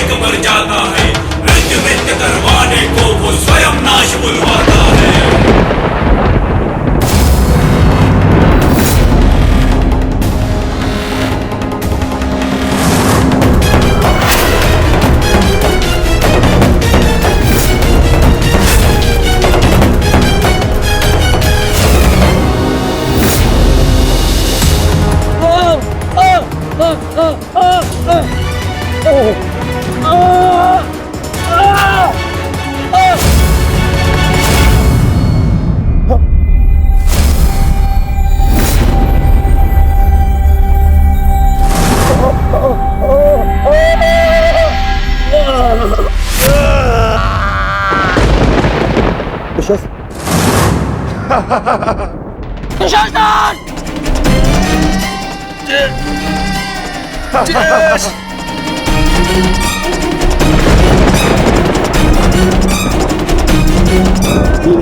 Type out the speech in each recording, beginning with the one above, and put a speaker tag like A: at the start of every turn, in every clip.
A: एक मर जाता है, मृत्यु मित्य करवाने को वो स्वयं नाश बुलवाता है।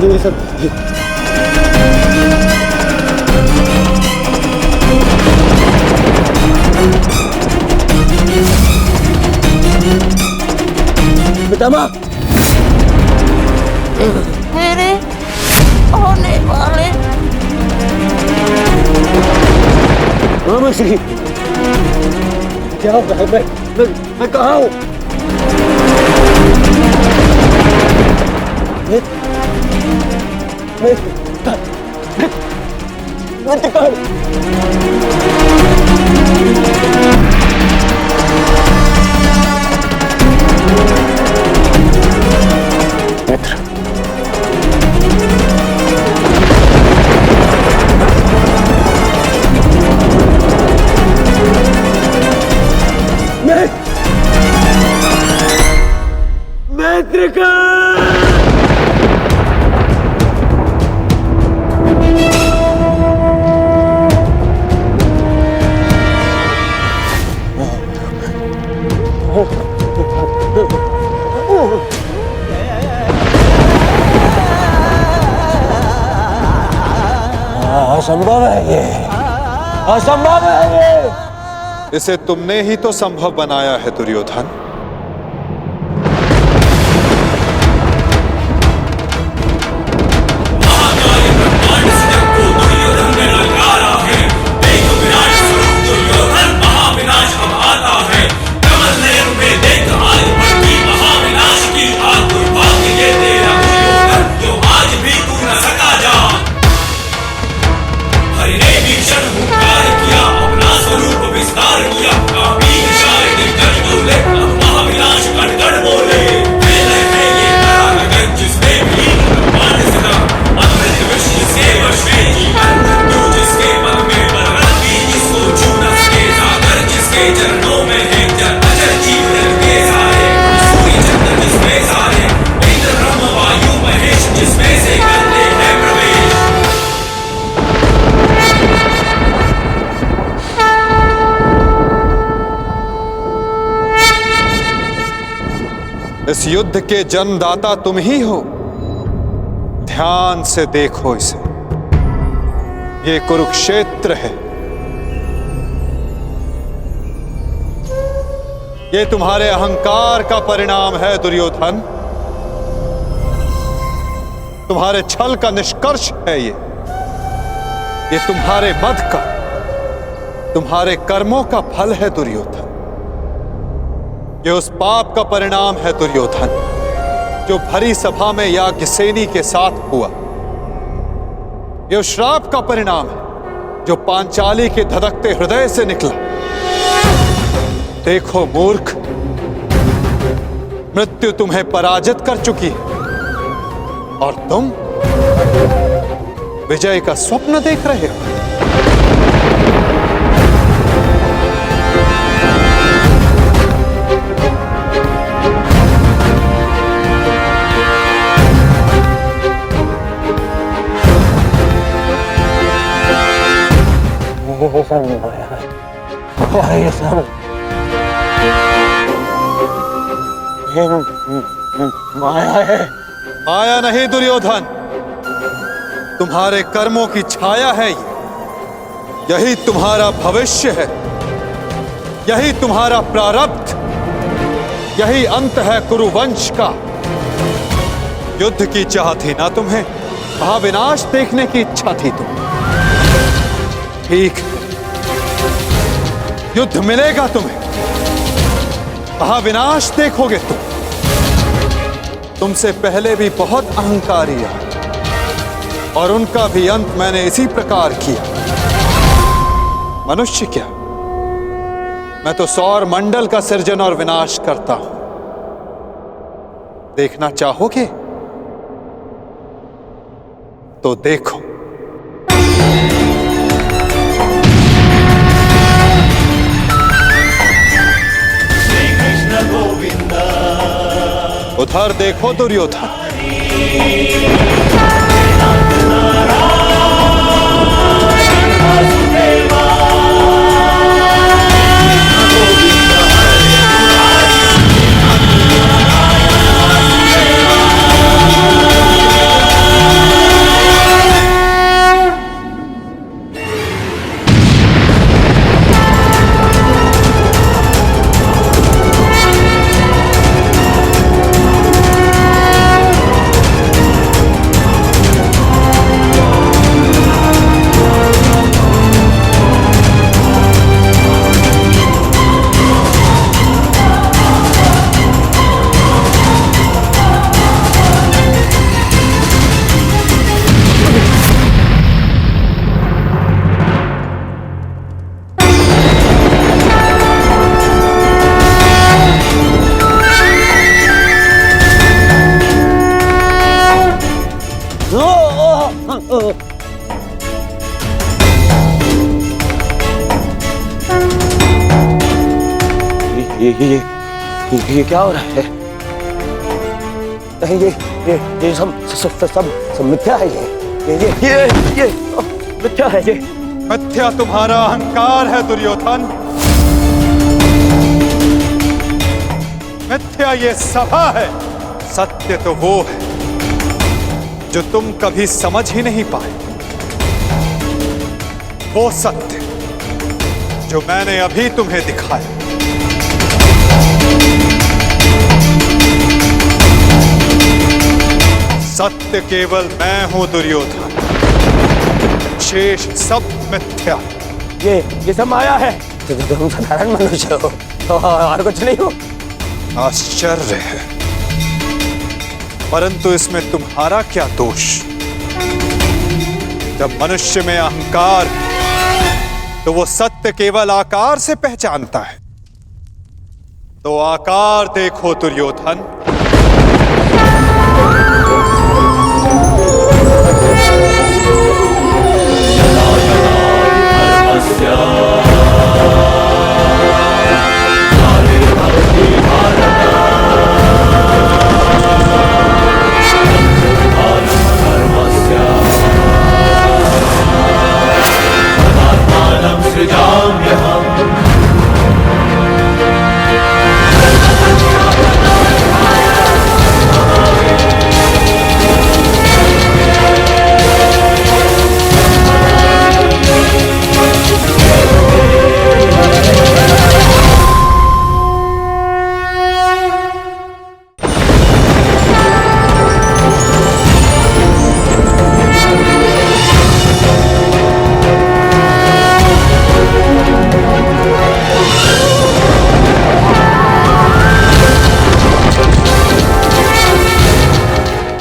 B: ये सब पितामह
C: मेरे होने वाले
B: मामा श्री क्या हो रहा है? मैं कहाँ हूँ? असंभव है ये, असंभव है ये।
D: इसे तुमने ही तो संभव बनाया है दुर्योधन। इस युद्ध के जन्मदाता तुम ही हो। ध्यान से देखो इसे, ये कुरुक्षेत्र है। ये तुम्हारे अहंकार का परिणाम है दुर्योधन। तुम्हारे छल का निष्कर्ष है ये तुम्हारे मद का, तुम्हारे कर्मों का फल है दुर्योधन। ये उस पाप का परिणाम है दुर्योधन जो भरी सभा में याज्ञसेनी के साथ हुआ। ये उस श्राप का परिणाम है जो पांचाली के धधकते हृदय से निकला। देखो मूर्ख, मृत्यु तुम्हें पराजित कर चुकी है और तुम विजय का स्वप्न देख रहे हो।
B: ये सब माया है, ये सब माया है।
D: माया नहीं दुर्योधन, तुम्हारे कर्मों की छाया है ये। यही तुम्हारा भविष्य है, यही तुम्हारा प्रारब्ध, यही अंत है कुरुवंश का। युद्ध की चाह थी ना तुम्हें, महाविनाश देखने की इच्छा थी तुम। ठीक, युद्ध मिलेगा तुम्हें, महाविनाश देखोगे तुम। तुमसे पहले भी बहुत अहंकारी आए और उनका भी अंत मैंने इसी प्रकार किया। मनुष्य क्या, मैं तो सौर मंडल का सृजन और विनाश करता हूं। देखना चाहोगे तो देखो।
A: श्री कृष्ण गोविंद।
D: उधर देखो दुर्योधन।
B: ये क्या हो रहा है? नहीं, ये सब मिथ्या है। ये मिथ्या है। ये
D: मिथ्या तुम्हारा अहंकार है दुर्योधन। मिथ्या ये सभा है। सत्य तो वो है जो तुम कभी समझ ही नहीं पाए। वो सत्य जो मैंने अभी तुम्हें दिखाया। सत्य केवल मैं हूं दुर्योधन, शेष सब मिथ्या।
B: ये सब माया है। तुम साधारण मनुष्य हो और कुछ नहीं हो।
D: आश्चर्य है, परंतु इसमें तुम्हारा क्या दोष? जब मनुष्य में अहंकार, तो वो सत्य केवल आकार से पहचानता है। तो आकार देखो दुर्योधन।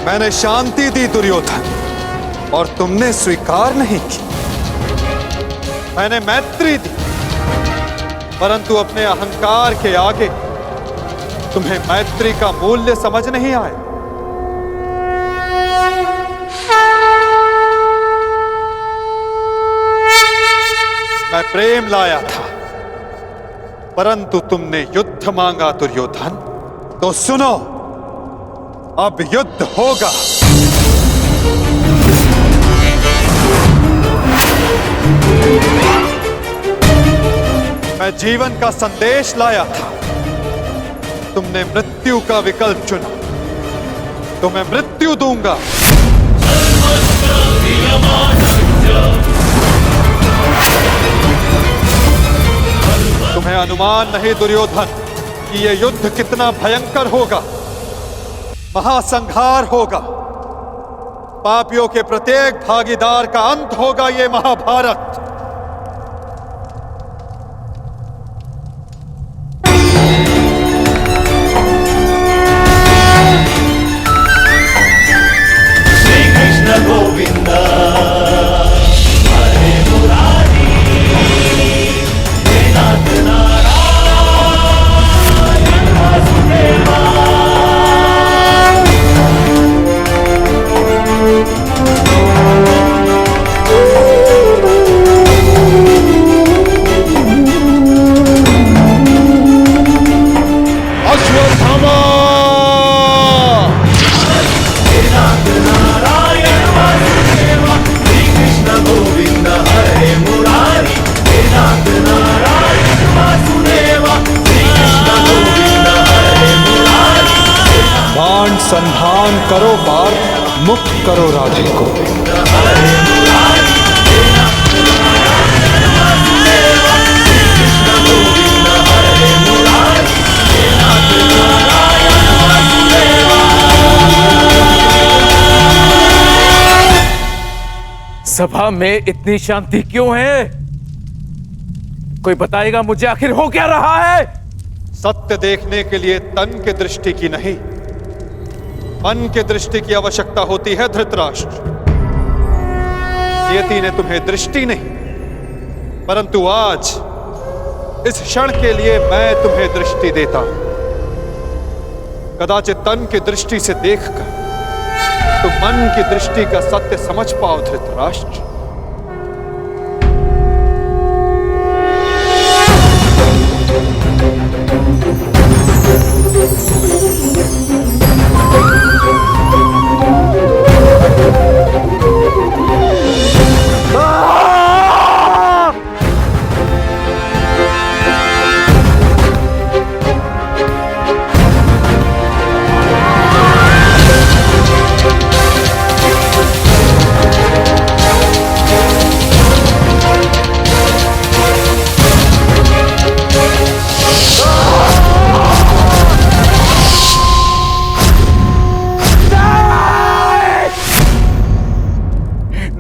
D: मैंने शांति दी दुर्योधन और तुमने स्वीकार नहीं की। मैंने मैत्री दी, परंतु अपने अहंकार के आगे तुम्हें मैत्री का मूल्य समझ नहीं आया। मैं प्रेम लाया था, परंतु तुमने युद्ध मांगा दुर्योधन। तो सुनो, अब युद्ध होगा। मैं जीवन का संदेश लाया था, तुमने मृत्यु का विकल्प चुना। तो मैं मृत्यु दूंगा। तुम्हें अनुमान नहीं दुर्योधन, कि ये युद्ध कितना भयंकर होगा, महासंहार होगा, पापियों के प्रत्येक भागीदार का अंत होगा ये महाभारत।
A: श्री कृष्ण गोविंद हरे मुरारी हे नाथ नारायण वासुदेवा।
D: अश्वत्थामा!
A: हे नाथ नारायण वासुदेवा। श्री कृष्ण गोविंद हरे मुरारी हे नाथ नारायण वासुदेवा। श्री कृष्ण गोविंद हरे मुरारी
D: बाण संधान करो पार्थ, मुक्त करो राजे को।
A: हरे मुरारी हे नाथ नारायण वासुदेवा। श्री कृष्ण गोविंद हरे मुरारी हे नाथ नारायण वासुदेवा।
E: सभा में इतनी शांति क्यों है? कोई बताएगा मुझे आखिर हो क्या रहा है?
D: सत्य देखने के लिए तन की दृष्टि की नहीं, मन की दृष्टि की आवश्यकता होती है धृतराष्ट्र। नियति ने तुम्हें दृष्टि नहीं, परंतु आज इस क्षण के लिए मैं तुम्हें दृष्टि देता हूं। कदाचित तन की दृष्टि से देखकर तुम मन की दृष्टि का सत्य समझ पाओ धृतराष्ट्र।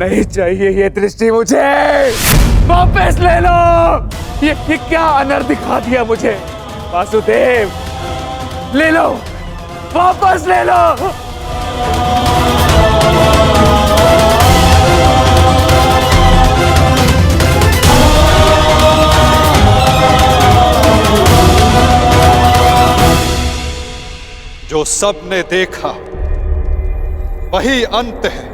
E: नहीं चाहिए ये दृष्टि मुझे, वापस ले लो। ये क्या अनर्थ दिखा दिया मुझे? वासुदेव, ले लो, वापस ले लो।
D: जो सबने देखा वही अंत है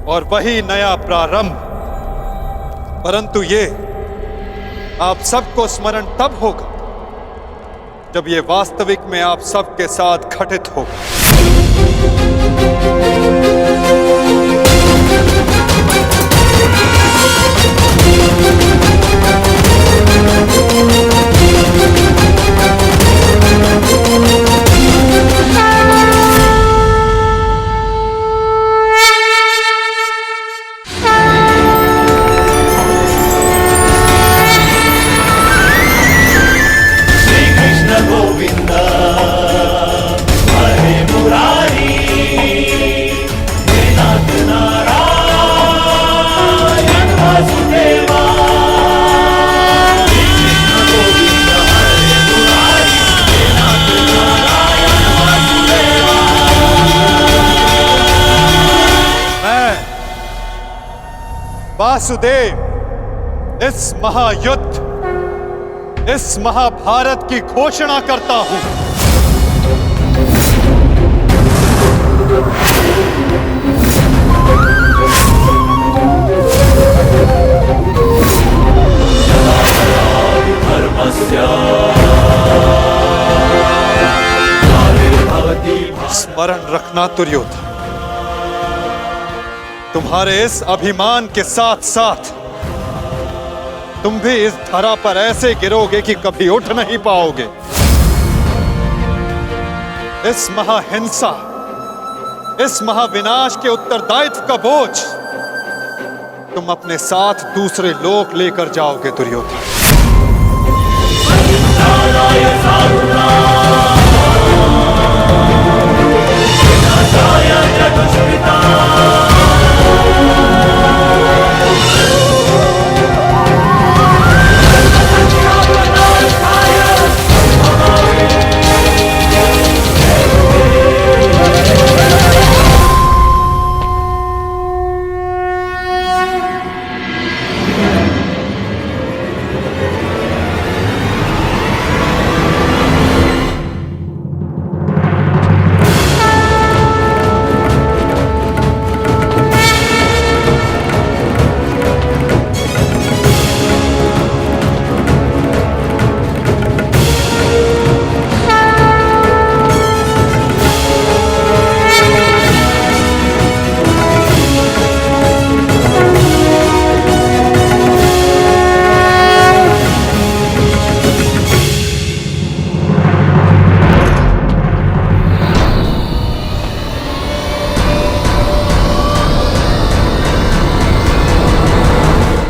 D: और वही नया प्रारंभ। परंतु ये आप सबको स्मरण तब होगा जब ये वास्तविक में आप सबके साथ घटित होगा।
A: श्री कृष्ण गोविंद हरे मुरारी हे नाथ नारायण वासुदेवा। श्री कृष्ण गोविंद हरे मुरारी हे नाथ नारायण वासुदेवा।
D: मैं वासुदेव इस महायुद्ध, इस महाभारत की घोषणा करता हूं।
A: धर्मस्य
D: स्मरण रखना दुर्योधन, तुम्हारे इस अभिमान के साथ साथ तुम भी इस धरा पर ऐसे गिरोगे कि कभी उठ नहीं पाओगे। इस महाहिंसा, इस महाविनाश के उत्तरदायित्व का बोझ तुम अपने साथ दूसरे लोक लेकर जाओगे दुर्योधन।
A: विनाशाय सारुणा विनाशाय च दुष्कृता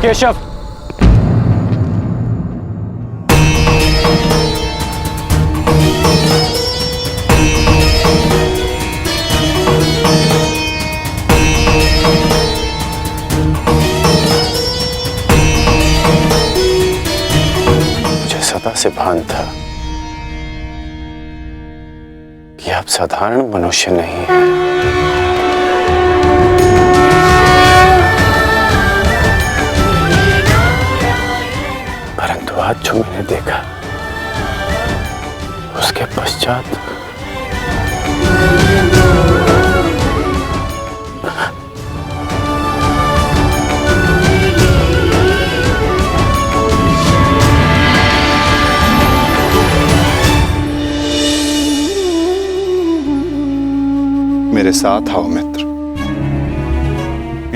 E: केशव,
F: मुझे सदा से भान था कि आप साधारण मनुष्य नहीं हैं। परंतु आज जो मैंने देखा उसके पश्चात
D: मेरे साथ आओ मित्र।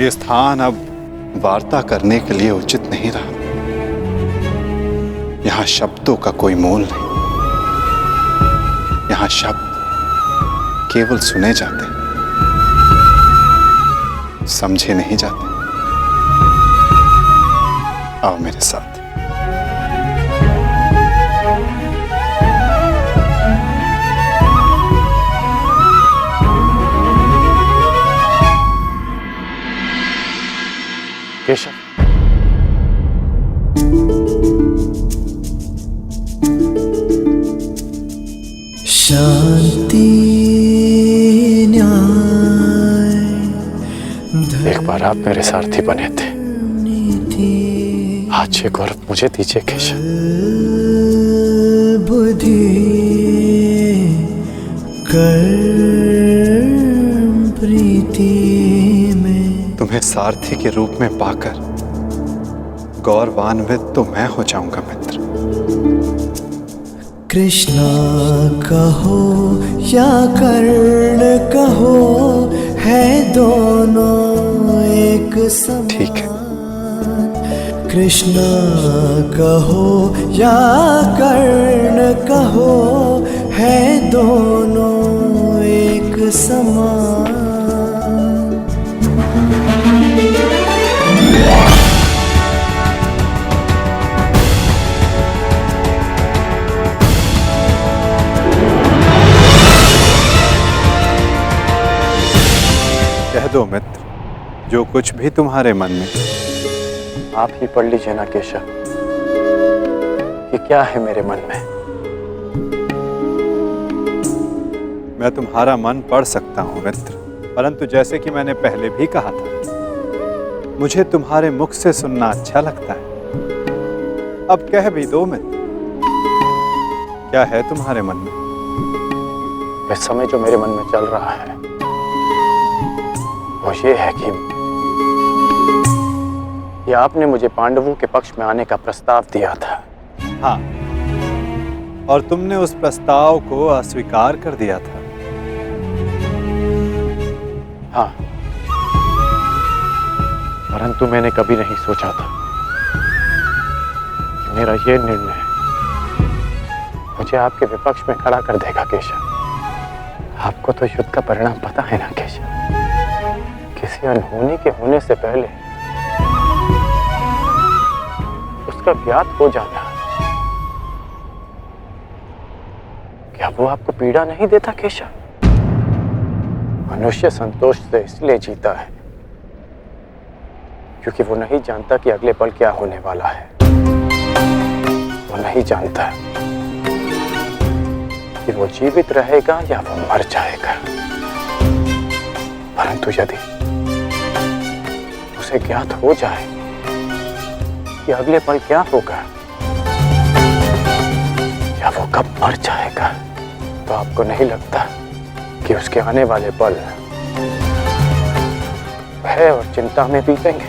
D: ये स्थान अब वार्ता करने के लिए उचित नहीं रहा। यहां शब्दों का कोई मोल नहीं। यहां शब्द केवल सुने जाते, समझे नहीं जाते। आओ मेरे साथ।
F: केशव,
G: शांति न्याय
F: एक बार आप मेरे सारथी बने थे, आज ये गौरव मुझे दीजिए केशव।
G: बुद्धि कर्म प्रीति में
D: तुम्हें सारथी के रूप में पाकर गौरवान्वित तो मैं हो जाऊंगा मित्र।
G: कृष्णा कहो या कर्ण कहो, है दोनों एक समान।
D: ठीक है।
G: कृष्णा कहो या कर्ण कहो, है दोनों एक समान।
D: कह दो मित्र, जो कुछ भी तुम्हारे मन में।
F: आप ही पढ़ लीजिए ना केशव कि क्या है मेरे मन में।
D: मैं तुम्हारा मन पढ़ सकता हूं मित्र, परंतु जैसे कि मैंने पहले भी कहा था, मुझे तुम्हारे मुख से सुनना अच्छा लगता है। अब कह भी दो मित्र, क्या है तुम्हारे मन में?
F: इस समय जो मेरे मन में चल रहा है वो ये है कि आपने मुझे पांडवों के पक्ष में आने का प्रस्ताव दिया था।
D: हाँ, और तुमने उस प्रस्ताव को अस्वीकार कर दिया था।
F: हाँ, परंतु मैंने कभी नहीं सोचा था कि मेरा ये निर्णय मुझे आपके विपक्ष में खड़ा कर देगा केशव। आपको तो युद्ध का परिणाम पता है ना केशव। किसी अनहोनी के होने से पहले उसका ज्ञात हो जाना क्या वो आपको पीड़ा नहीं देता केशव? मनुष्य संतोष से इसलिए जीता है क्योंकि वो नहीं जानता कि अगले पल क्या होने वाला है। वो नहीं जानता कि वो जीवित रहेगा या वो मर जाएगा। परंतु यदि उसे ज्ञात हो जाए कि अगले पल क्या होगा या वो कब मर जाएगा, तो आपको नहीं लगता कि उसके आने वाले पल भय और चिंता में बीतेंगे?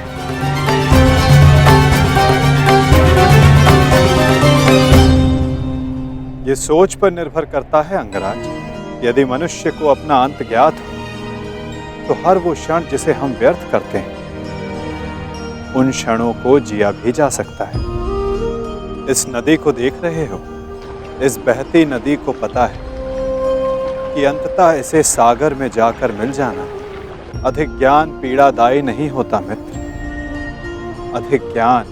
D: ये सोच पर निर्भर करता है अंगराज। यदि मनुष्य को अपना अंत ज्ञात हो तो हर वो क्षण जिसे हम व्यर्थ करते हैं उन क्षणों को जिया भी जा सकता है। इस नदी को देख रहे हो, इस बहती नदी को पता है कि अंततः इसे सागर में जाकर मिल जाना अधिक ज्ञान पीड़ादायी नहीं होता मित्र। अधिक ज्ञान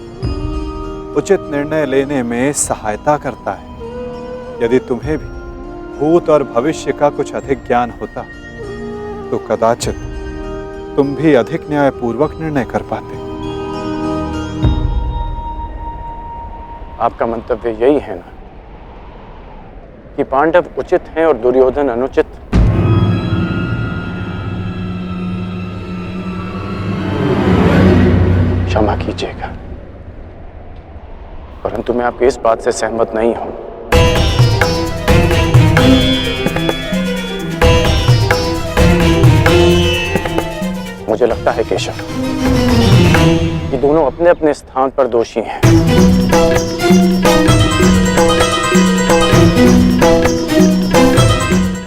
D: उचित निर्णय लेने में सहायता करता है। यदि तुम्हें भी भूत और भविष्य का कुछ अधिक ज्ञान होता तो कदाचित तुम भी अधिक न्यायपूर्वक निर्णय कर पाते।
F: आपका मंतव्य यही है ना कि पांडव उचित हैं और दुर्योधन अनुचित? क्षमा कीजिएगा, परंतु मैं आपकी इस बात से सहमत नहीं हूं। मुझे लगता है केशव कि दोनों अपने अपने स्थान पर दोषी हैं।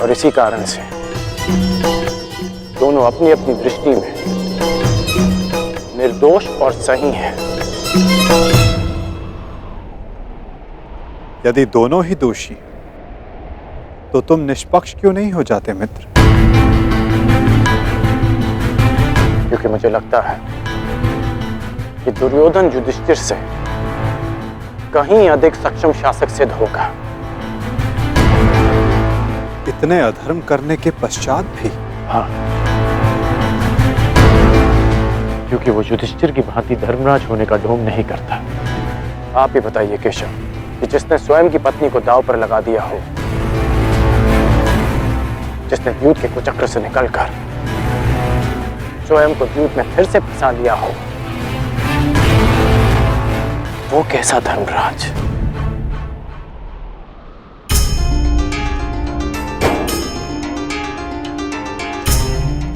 F: और इसी कारण से दोनों अपनी अपनी दृष्टि में निर्दोष और सही हैं।
D: यदि दोनों ही दोषी तो तुम निष्पक्ष क्यों नहीं हो जाते मित्र?
F: क्योंकि मुझे लगता है कि दुर्योधन युधिष्ठिर से कहीं अधिक सक्षम शासक सिद्ध होगा।
D: इतने अधर्म करने के पश्चात भी?
F: हाँ, क्योंकि वो युधिष्ठिर की भांति धर्मराज होने का ढोंग नहीं करता। आप ही बताइए केशव कि जिसने स्वयं की पत्नी को दांव पर लगा दिया हो, जिसने द्यूत के कुचक्र से निकलकर स्वयं को द्यूत में फिर से फंसा लिया हो, वो कैसा धर्मराज?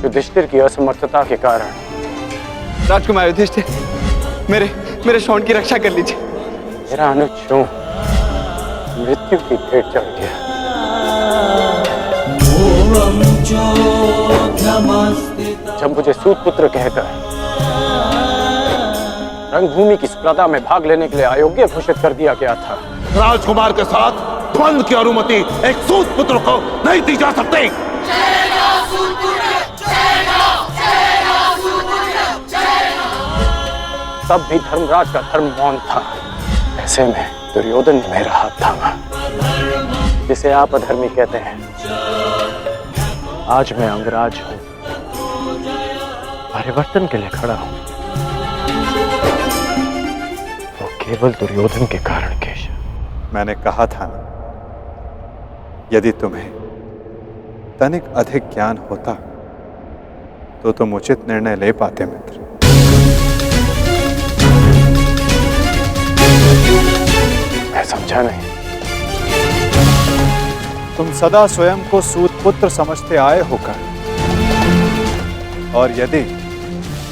F: युधिष्ठिर की असमर्थता के कारण।
E: राजकुमार युधिष्ठिर, मेरे शौंड की रक्षा कर लीजिए।
F: मेरा अनुज मृत्यु की भेंट चढ़ गया। जब मुझे सूतपुत्र कहकर रंगभूमि की स्पर्धा में भाग लेने के लिए अयोग्य घोषित कर दिया गया था,
A: राजकुमार के साथ द्वंद्व की अनुमति एक सूतपुत्र को नहीं दी जा सकती।
F: तब भी धर्मराज का धर्म मौन था। ऐसे में दुर्योधन ने मेरा हाथ थामा, जिसे आप अधर्मी कहते हैं। आज मैं अंगराज हूं, परिवर्तन के लिए खड़ा हूं, वो केवल दुर्योधन के कारण केशव।
D: मैंने कहा था ना, यदि तुम्हें तनिक अधिक ज्ञान होता तो तुम उचित निर्णय ले पाते मित्र।
F: मैं समझा नहीं।
D: तुम सदा स्वयं को सूतपुत्र समझते आए होकर, और यदि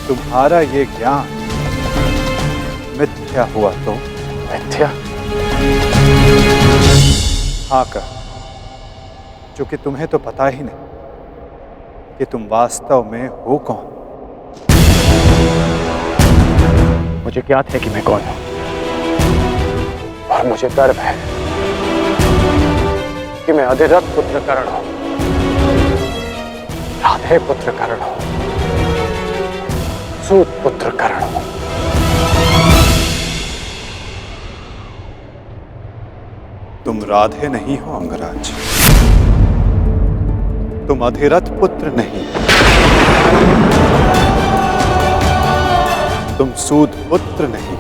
D: तुम्हारा ये ज्ञान मिथ्या हुआ तो?
F: मिथ्या?
D: हाँ कर, क्योंकि तुम्हें तो पता ही नहीं कि तुम वास्तव में हो कौन।
F: मुझे ज्ञात है कि मैं कौन हूं, और मुझे गर्व है कि मैं अधिरथ पुत्र कर्ण हूं, राधे पुत्र कर्ण हूं, सूत पुत्र कर्ण हूं।
D: तुम राधे नहीं हो अंगराज। तुम अधिरथ पुत्र नहीं, तुम सूद पुत्र नहीं,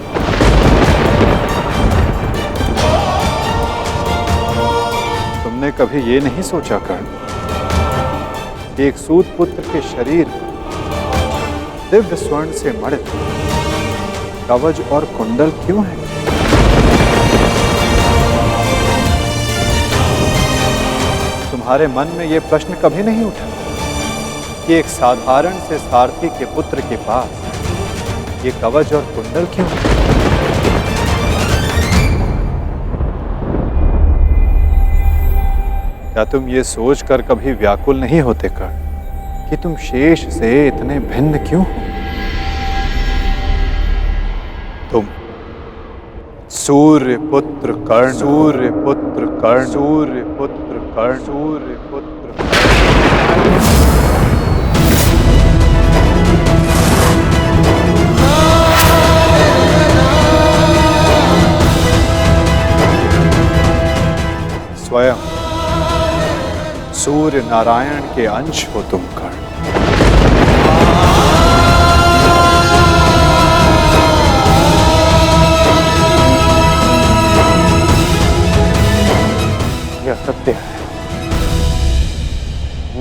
D: तुमने कभी ये नहीं सोचा कर्ण कि एक सूद पुत्र के शरीर में दिव्य स्वर्ण से मणित कवच और कुंडल क्यों है? तुम्हारे मन में यह प्रश्न कभी नहीं उठा कि एक साधारण से सारथी के पुत्र के पास ये कवच और कुंडल क्यों है? क्या तुम ये सोचकर कभी व्याकुल नहीं होते कर्ण कि तुम शेष से इतने भिन्न क्यों हो? तुम सूर्य पुत्र कर्ण, सूर्य पुत्र कर्ण, सूर्य पुत्र कर्ण, सूर्य पुत्र स्वयं सूर्य नारायण के अंश हो तुम कर्ण।
F: यह सत्य है,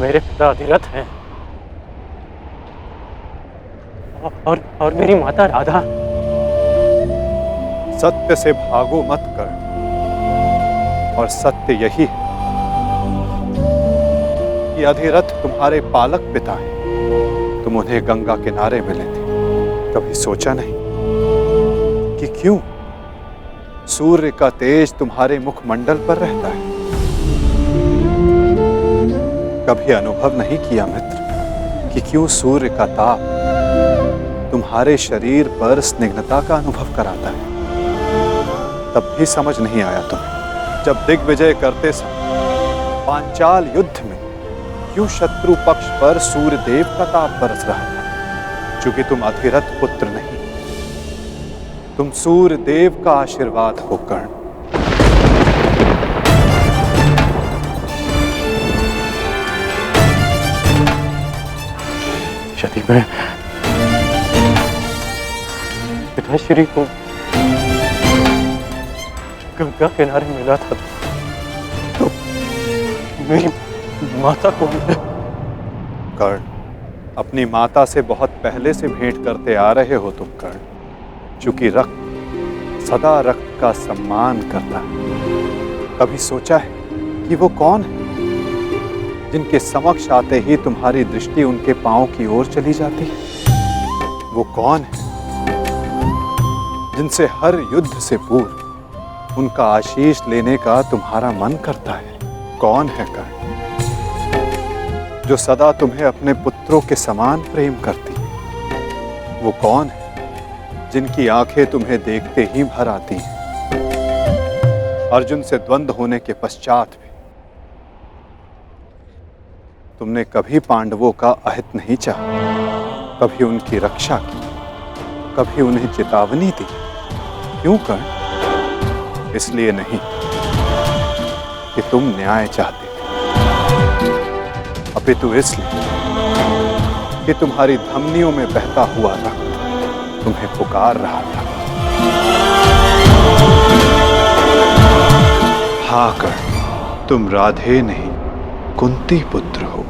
F: मेरे पिता अधिरथ हैं और मेरी माता राधा।
D: सत्य से भागो मत कर, और सत्य यही है कि अधिरथ तुम्हारे पालक पिता हैं। तुम उन्हें गंगा किनारे मिले थे, कभी सोचा नहीं कि क्यों सूर्य का तेज तुम्हारे मुखमंडल पर रहता है? कभी अनुभव नहीं किया मित्र कि क्यों सूर्य का ताप तुम्हारे शरीर पर स्निग्धता का अनुभव कराता है? तब भी समझ नहीं आया तुम्हें जब दिग्विजय करते समय पांचाल युद्ध में क्यों शत्रु पक्ष पर सूर्य देव का ताप बरस रहा था? चूंकि तुम अधिरथ पुत्र नहीं, तुम सूर्य देव का आशीर्वाद हो कर्ण।
F: यदि मैं पिताश्री को गंगा किनारे मिला था तो मेरी माता को
D: कर्ण, अपनी माता से बहुत पहले से भेंट करते आ रहे हो तुम कर्ण। चूंकि रक्त सदा रक्त का सम्मान करता है। कभी सोचा है कि वो कौन है जिनके समक्ष आते ही तुम्हारी दृष्टि उनके पांव की ओर चली जाती है? वो कौन है जिनसे हर युद्ध से पूर्व उनका आशीष लेने का तुम्हारा मन करता है? कौन है कर्ण जो सदा तुम्हें अपने पुत्रों के समान प्रेम करती है? वो कौन है जिनकी आंखें तुम्हें देखते ही भर आती हैं? अर्जुन से द्वंद्व होने के पश्चात भी तुमने कभी पांडवों का अहित नहीं चाहा, कभी उनकी रक्षा की, कभी उन्हें चेतावनी दी। क्यों कर्ण? इसलिए नहीं कि तुम न्याय चाहते थे, अपितु इसलिए कि तुम्हारी धमनियों में बहता हुआ रक्त तुम्हें पुकार रहा था। हाँ कर्ण, तुम राधे नहीं कुंती पुत्र हो,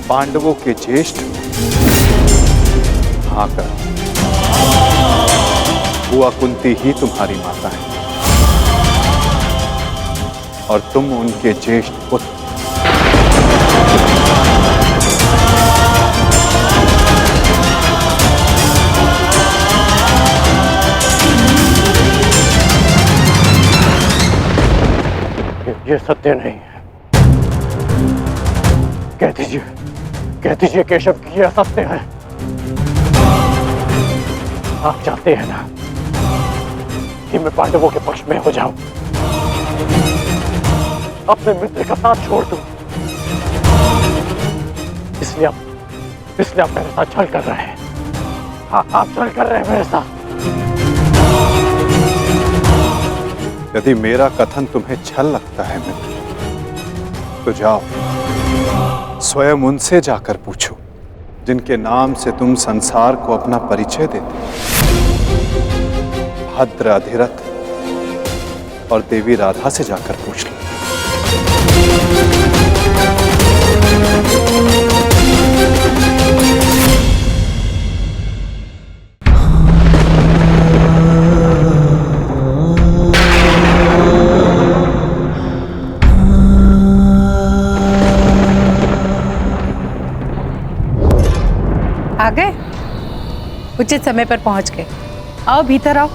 D: पांडवों के ज्येष्ठ। हाँ कर्ण, बुआ कुंती ही तुम्हारी माता है और तुम उनके ज्येष्ठ पुत्र।
F: ये सत्य नहीं है। कह दीजिए केशव कि यह सत्य है। आप चाहते हैं ना कि मैं पांडवों के पक्ष में हो जाऊं, अपने मित्र का साथ छोड़ दूं, इसलिए आप मेरे साथ छल कर रहे हैं। हाँ, आप छल कर रहे हैं मेरे साथ।
D: यदि मेरा कथन तुम्हें छल लगता है मित्र, तो जाओ स्वयं उनसे जाकर पूछो जिनके नाम से तुम संसार को अपना परिचय देते हो। भद्र अधिरथ और देवी राधा से जाकर पूछ लो।
H: आ गए? उचित समय पर पहुंच गए। आओ भीतर आओ।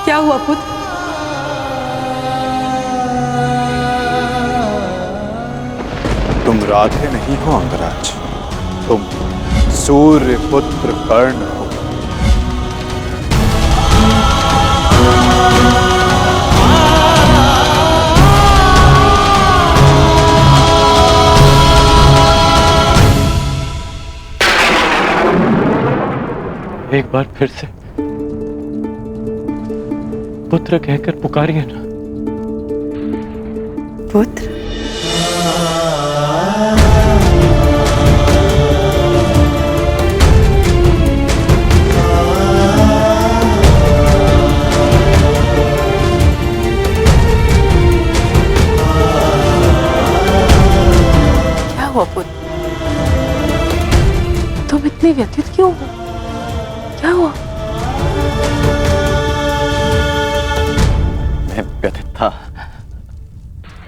H: क्या हुआ पुत्र?
D: तुम राधे नहीं हो अंगराज, तुम सूर्य पुत्र कर्ण हो।
F: एक बार फिर से पुत्र कहकर पुकारिए ना।
H: पुत्र? क्या हुआ पुत्र? तुम इतने व्यथित क्यों हो? क्या हुआ?
F: मैं व्यथित था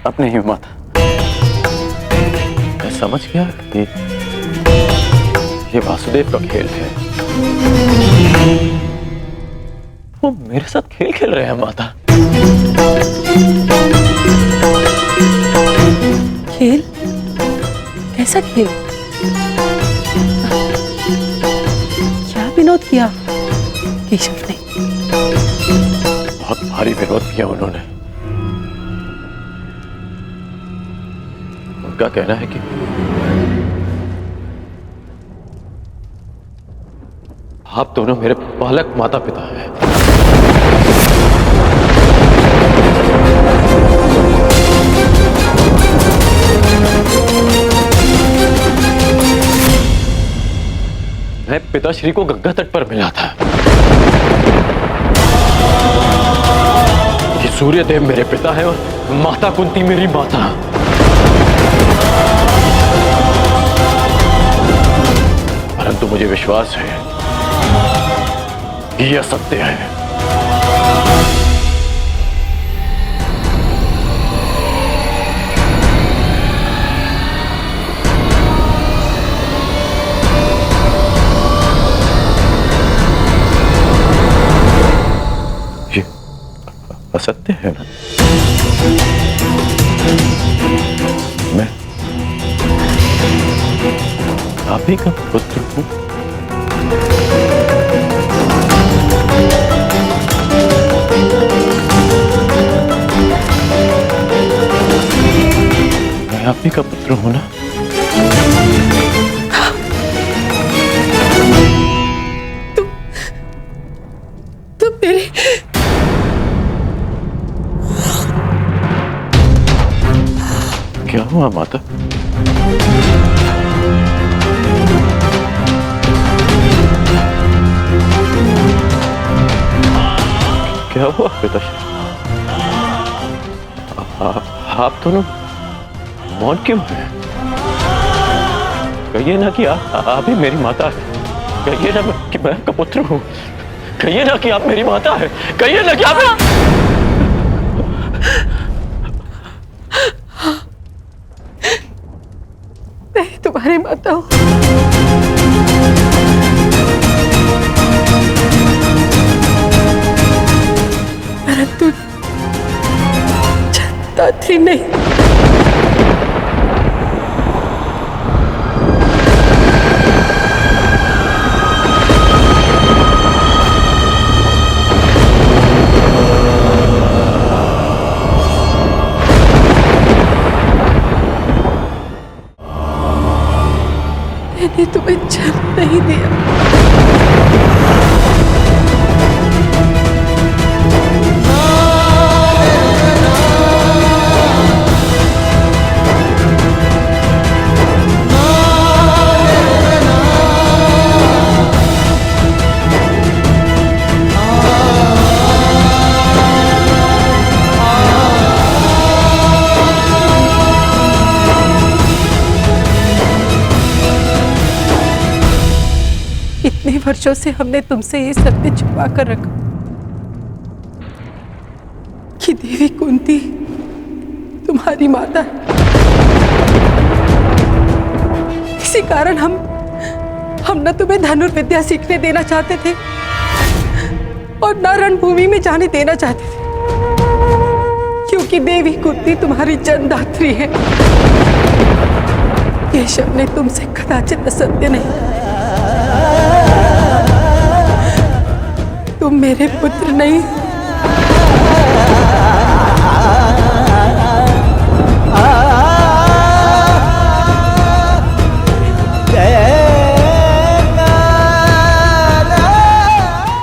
F: अपने ही माता। मैं समझ गया कि ये वासुदेव का खेल है। वो मेरे साथ खेल खेल रहे हैं माता।
H: खेल? कैसा खेल? क्या विनोद किया केशव ने?
F: बहुत भारी विरोध किया उन्होंने। उनका कहना है कि आप दोनों मेरे बालक माता पिता हैं। मैं पिताश्री को गंगा तट पर मिला था कि सूर्यदेव मेरे पिता है और माता कुंती मेरी माता। परंतु मुझे विश्वास है कि यह सत्य है। ये असत्य है ना? मैं आप ही का पुत्र हूं। मैं आप ही का पुत्र हूं ना?
H: तुम मेरे
F: क्या हुआ माता? क्या हुआ पिताश्री? आप दोनों मौन क्यों हैं? कहिए ना कि आप ही मेरी माता है। कहिए ना कि मैं आपका पुत्र हूं। कहिए ना कि आप मेरी माता है। कहिए ना कि आप
H: मैं तुम्हारी माता हूं। परंतु दात्री नहीं। मैंने तुम्हें जन्म नहीं दिया। इतने वर्षों से हमने तुमसे ये सत्य छुपा कर रखा कि देवी कुंती तुम्हारी माता है। इसी कारण हम न तुम्हें धनुर्विद्या सीखने देना चाहते थे और न रणभूमि में जाने देना चाहते थे, क्योंकि देवी कुंती तुम्हारी जन्मदात्री है। केशव ने तुमसे कदाचित असत्य नहीं कहा। तुम मेरे पुत्र नहीं,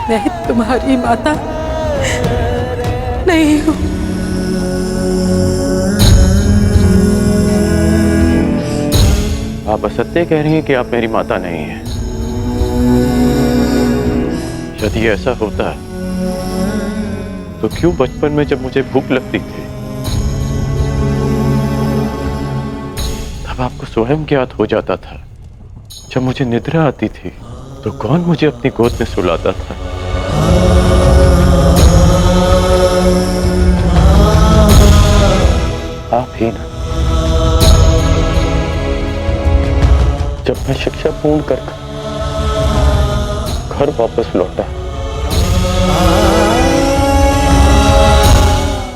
H: मैं तुम्हारी माता नहीं हूं।
F: आप असत्य कह रही हैं कि आप मेरी माता नहीं हैं। यदि ऐसा होता तो क्यों बचपन में जब मुझे भूख लगती थी तब आपको स्वयं ज्ञात हो जाता था। जब मुझे निद्रा आती थी तो कौन मुझे अपनी गोद में सुलाता था? आप ही ना। जब मैं शिक्षा पूर्ण कर घर वापस लौटा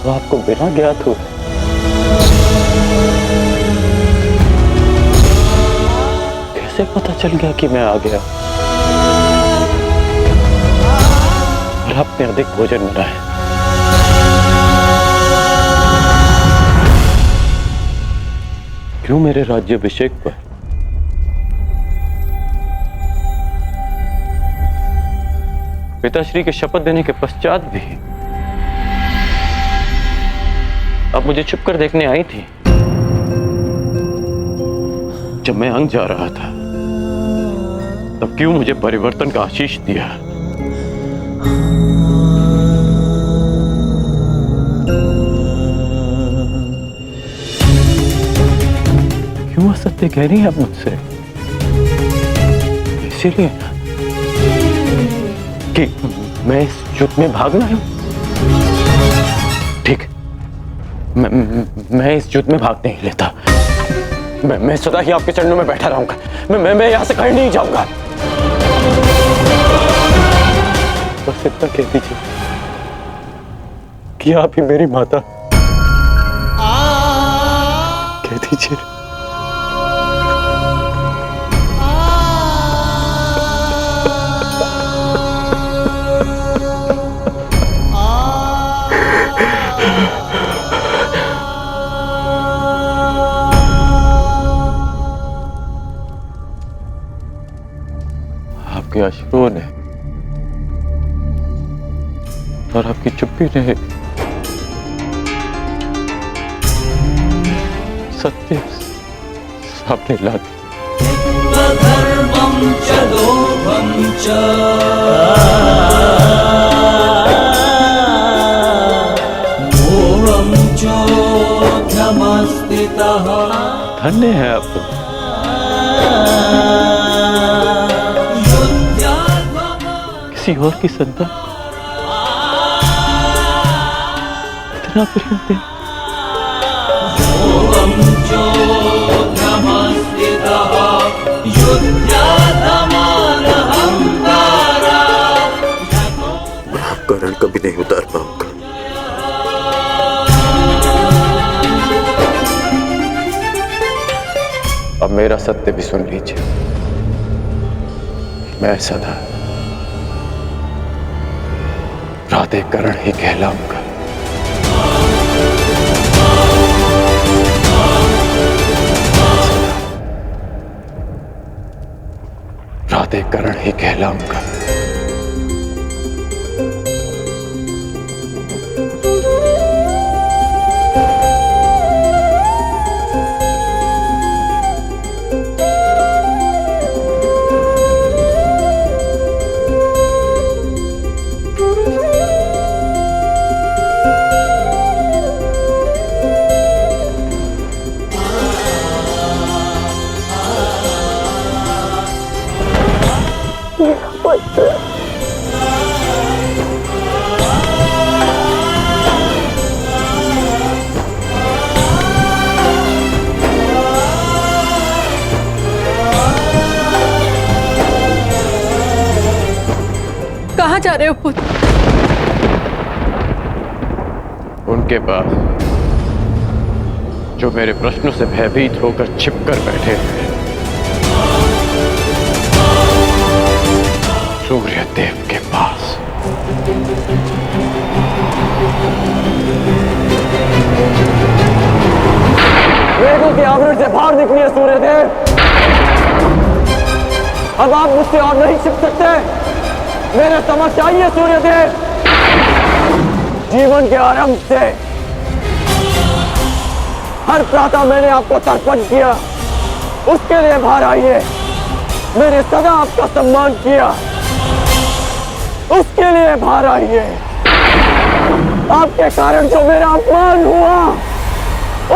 F: तो आपको बिना ज्ञात हुए कैसे पता चल गया कि मैं आ गया और आपने अधिक भोजन बनाया? क्यों मेरे राज्याभिषेक पर पिताश्री के शपथ देने के पश्चात भी आप मुझे छुप कर देखने आई थी? जब मैं अंग जा रहा था तब क्यों मुझे परिवर्तन का आशीष दिया? क्यों असत्य कह रही हैं आप मुझसे? इसीलिए कि मैं इस युद्ध में भागना है। ठीक, मैं इस युद्ध में भाग नहीं लेता। मैं सदा ही आपके चरणों में बैठा रहूंगा। मैं यहां से कहीं नहीं जाऊंगा। बस इतना कह दीजिए कि आप ही मेरी माता। कह दीजिए। आपके अश्रुओं ने और आपकी चुप्पी ने सत्य सामने ला दिया।
A: धर्मं च लोभं च मोहं चोऽध्यमस्थितः।
F: धन्य है आप तो। किसी और की संतान इतना प्रेम दे।
I: मैं आपका ऋण कभी नहीं उतार पाऊंगा।
F: अब मेरा सत्य भी सुन लीजिए। मैं सदा प्राधिकरण ही कहलाऊंगा। नाते करण ही कहलाऊंगा।
H: कहाँ जा रहे हो पुत्र?
F: उनके पास जो मेरे प्रश्नों से भयभीत होकर छिपकर बैठे हैं, सूर्य देव के पास।
B: वेदों के आवरण से बाहर निकलिए सूर्यदेव। अब आप मुझसे और नहीं छिप सकते। मेरे समक्ष आइए सूर्यदेव। जीवन के आरंभ से हर प्रातः मैंने आपको तर्पण किया, उसके लिए बाहर आइए। मैंने सदा आपका सम्मान किया, उसके लिए बाहर आइए। आपके कारण जो मेरा अपमान हुआ,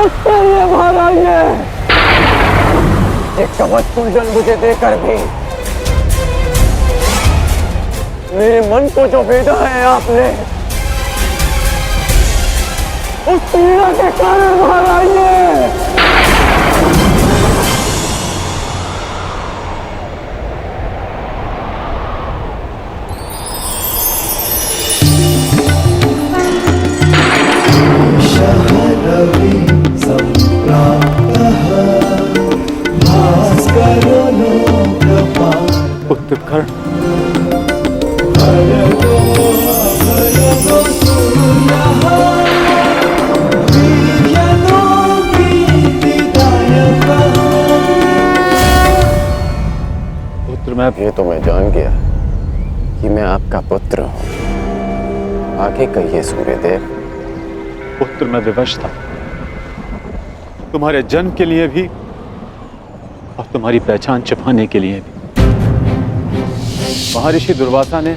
B: उसके लिए बाहर आइए। एक कवच कुंडल मुझे देकर भी मेरे मन को जो भेदा है आपने, उस पीड़ा के कारण बाहर आइए।
G: शहरवि सम्प्राप्तः भास्करो लोकपा
D: पुत्र कर्ण,
F: ये तो मैं जान गया कि मैं आपका पुत्र हूं। आगे कहिए सूर्यदेव।
D: पुत्र मैं विवश था, तुम्हारे जन्म के लिए भी और तुम्हारी पहचान छिपाने के लिए भी। महर्षि दुर्वासा ने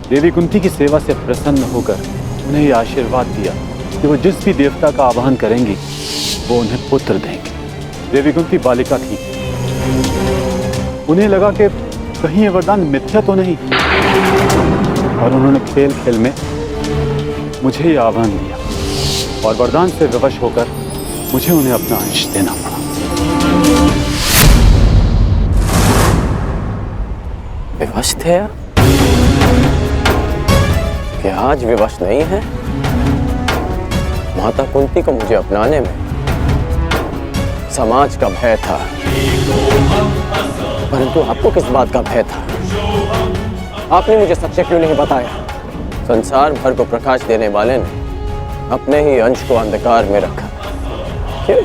D: देवी कुंती की सेवा से प्रसन्न होकर उन्हें यह आशीर्वाद दिया कि वो जिस भी देवता का आवाहन करेंगी वो उन्हें पुत्र देंगे। देवी कुंती बालिका थी, उन्हें लगा कि कहीं ये वरदान मिथ्या तो नहीं, और उन्होंने खेल खेल में मुझे ये आह्वान दिया और वरदान से विवश होकर मुझे उन्हें अपना अंश देना पड़ा।
F: विवश थे आप? क्या आज विवश नहीं है? माता कुंती को मुझे अपनाने में समाज का भय था, परंतु आपको किस बात का भय था? आपने मुझे सत्य क्यों नहीं बताया? संसार भर को प्रकाश देने वाले ने अपने ही अंश को अंधकार में रखा। क्यों?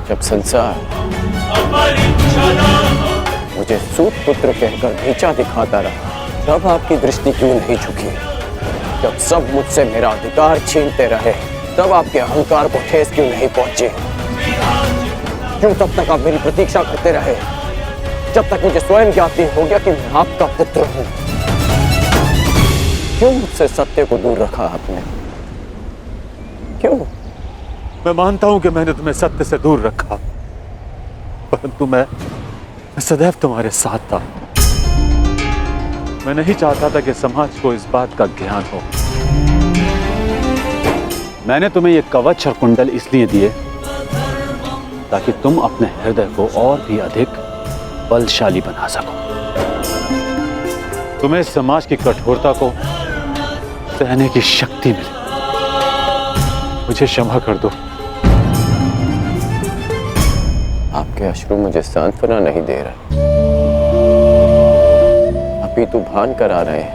F: जब संसार मुझे सूत पुत्र कहकर नीचा दिखाता रहा, तब आपकी दृष्टि क्यों नहीं झुकी? जब सब मुझसे मेरा अधिकार छीनते रहे, तब आपके अहंकार को ठेस क्यों नहीं पहुंची? क्यों तब तक आप मेरी प्रतीक्षा करते रहे, जब तक मुझे स्वयं ज्ञात नहीं हो गया कि मैं आपका पुत्र हूं? क्यों मुझसे सत्य को दूर रखा आपने? क्यों?
D: मैं मानता हूं कि मैंने तुम्हें सत्य से दूर रखा, परंतु मैं सदैव तुम्हारे साथ था। मैं नहीं चाहता था कि समाज को इस बात का ज्ञान हो। मैंने तुम्हें ये कवच और कुंडल इसलिए दिए ताकि तुम अपने हृदय को और भी अधिक बलशाली बना सको। तुम्हें समाज की कठोरता को सहने की शक्ति मिले। मुझे क्षमा कर दो।
F: आपके अश्रु मुझे सांत्वना नहीं दे रहे, अपितु भान करा रहे हैं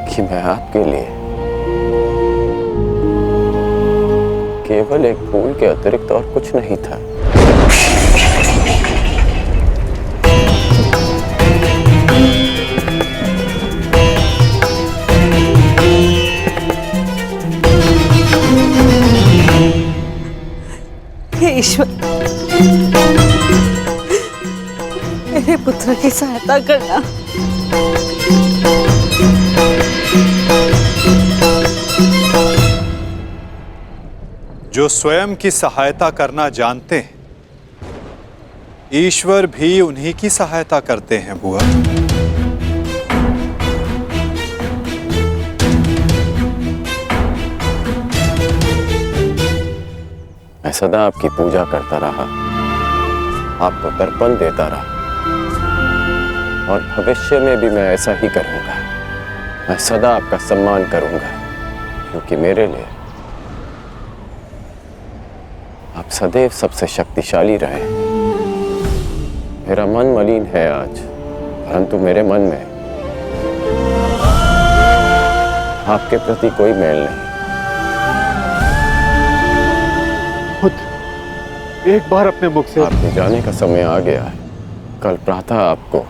F: कि मैं आपके लिए केवल एक फूल के अतिरिक्त और कुछ नहीं था।
C: बुआ की सहायता करना।
D: जो स्वयं की सहायता करना जानते हैं, ईश्वर भी उन्हीं की सहायता करते हैं बुआ।
F: मैं सदा आपकी पूजा करता रहा, आपको तर्पण देता रहा, और भविष्य में भी मैं ऐसा ही करूंगा। मैं सदा आपका सम्मान करूंगा, क्योंकि मेरे लिए आप सदैव सबसे शक्तिशाली रहे। मेरा मन मलिन है आज, परंतु मेरे मन में आपके प्रति कोई मेल नहीं।
J: एक बार अपने मुख से
F: आपके जाने का समय आ गया है। कल प्रातः आपको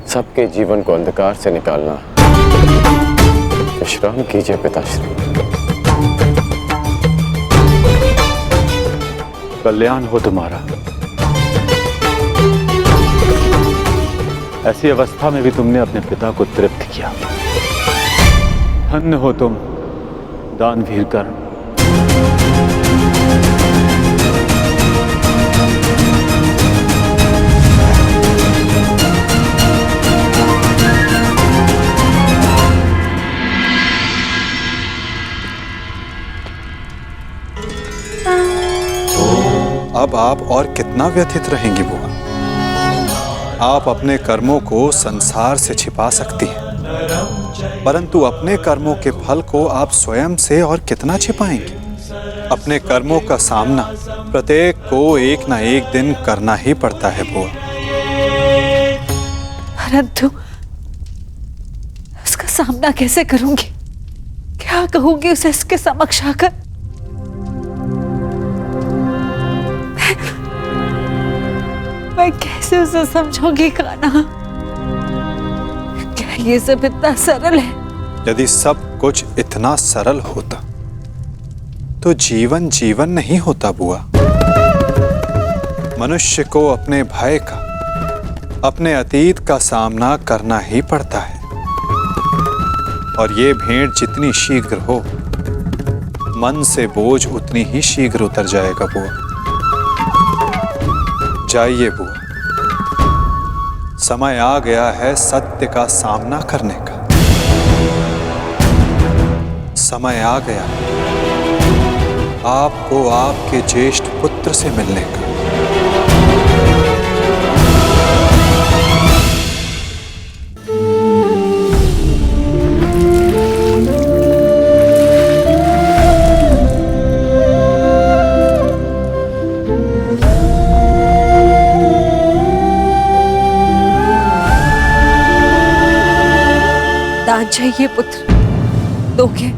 F: सबके जीवन को अंधकार से निकालना। विश्राम कीजिए पिताश्री।
J: कल्याण हो तुम्हारा। ऐसी अवस्था में भी तुमने अपने पिता को तृप्त किया। धन्य हो तुम दानवीर कर्ण।
D: अब आप और कितना व्यथित रहेंगी बुआ? आप अपने कर्मों को संसार से छिपा सकती हैं, परंतु अपने कर्मों के फल को आप स्वयं से और कितना छिपाएंगी? अपने कर्मों का सामना प्रत्येक को एक ना एक दिन करना ही पड़ता है बुआ।
C: परंतु उसका सामना कैसे करूंगी? क्या कहूंगी उसे इसके समक्ष आकर? मैं कैसे उसे समझाऊंगी कान्हा? क्या ये सब इतना सरल है?
D: यदि सब कुछ इतना सरल होता तो जीवन जीवन नहीं होता बुआ। मनुष्य को अपने भय का, अपने अतीत का सामना करना ही पड़ता है, और ये भेंट जितनी शीघ्र हो, मन से बोझ उतनी ही शीघ्र उतर जाएगा बुआ। जाइए बुआ, समय आ गया है सत्य का सामना करने का। समय आ गया आपको आपके ज्येष्ठ पुत्र से मिलने का।
C: दान चाहिए पुत्र, दोगे?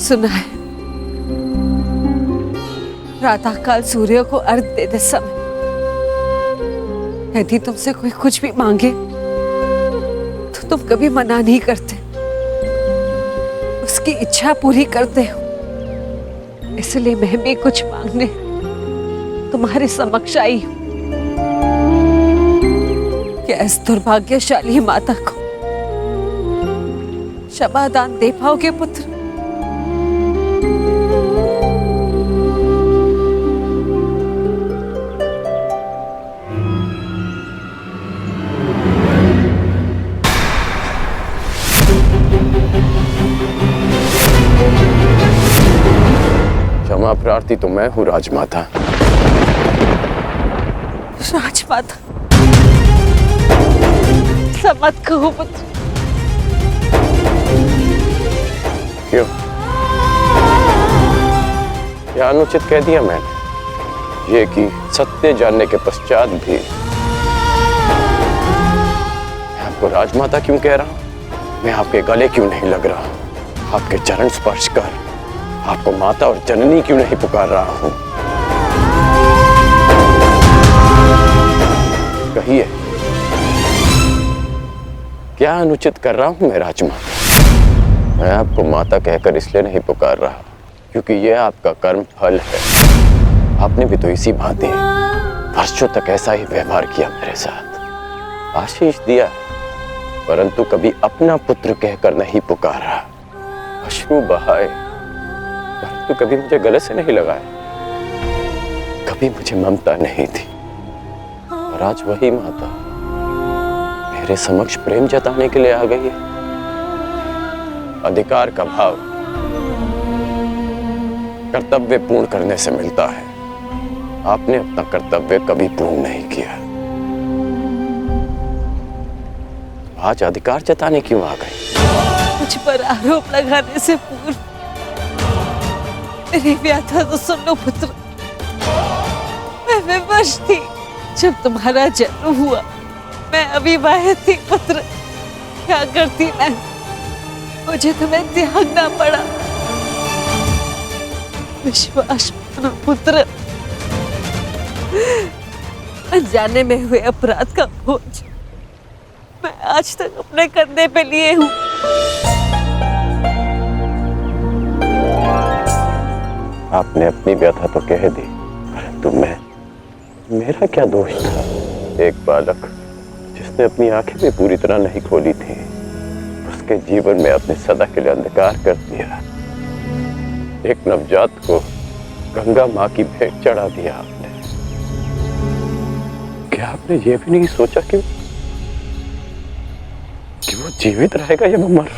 C: सुना है, प्रातःकाल सूर्य को अर्घ्य देते समय यदि तुमसे कोई कुछ भी मांगे तो तुम कभी मना नहीं करते, उसकी इच्छा पूरी करते हो। इसलिए मैं भी कुछ मांगने तुम्हारे समक्ष आई हूं कि इस दुर्भाग्यशाली माता को क्षमा दान दे पाओगे पुत्र?
F: क्षमा प्रार्थी तो मैं हूँ राजमाता।
C: राजमाता सब मत कहो पुत्र।
F: क्यों? क्या अनुचित कह दिया मैंने? ये कि सत्य जानने के पश्चात भी मैं आपको राजमाता क्यों कह रहा हूं? मैं आपके गले क्यों नहीं लग रहा? आपके चरण स्पर्श कर आपको माता और जननी क्यों नहीं पुकार रहा हूं? कहिए, क्या अनुचित कर रहा हूं मैं राजमाता? मैं आपको माता कहकर इसलिए नहीं पुकार रहा क्योंकि यह आपका कर्म फल है। आपने भी तो इसी भांति वर्षों तक ऐसा ही व्यवहार किया मेरे साथ, आशीष दिया, परंतु कभी अपना पुत्र कहकर नहीं पुकारा, अश्रु बहाए परंतु कभी मुझे गले से नहीं लगाया, कभी मुझे ममता नहीं थी। और आज वही माता मेरे समक्ष प्रेम जताने के लिए आ गई है। अधिकार का भाव कर्तव्य पूर्ण करने से मिलता है। आपने अपना कर्तव्य कभी पूर्ण नहीं किया, आज अधिकार जताने क्यों आ गई?
C: मुझ पर आरोप लगाने से पूर्व मेरी व्याथा तो सुन लो पुत्र। मैं विवश थी जब तुम्हारा जन्म हुआ, मैं अविवाहित थी पुत्र। क्या करती मैं, मुझे तुम्हें त्यागना पड़ा। विश्वास मानो पुत्र, अनजाने में हुए अपराध का बोझ मैं आज तक अपने कंधे पे लिए हूँ।
F: आपने अपनी व्यथा तो कह दी, परंतु मेरा क्या दोष था? एक बालक जिसने अपनी आंखें भी पूरी तरह नहीं खोली थी, उसके जीवन में आपने सदा के लिए अंधकार कर दिया। एक नवजात को गंगा माँ की भेंट चढ़ा दिया आपने। क्या आपने ये भी नहीं सोचा कि वो जीवित रहेगा या वो मर?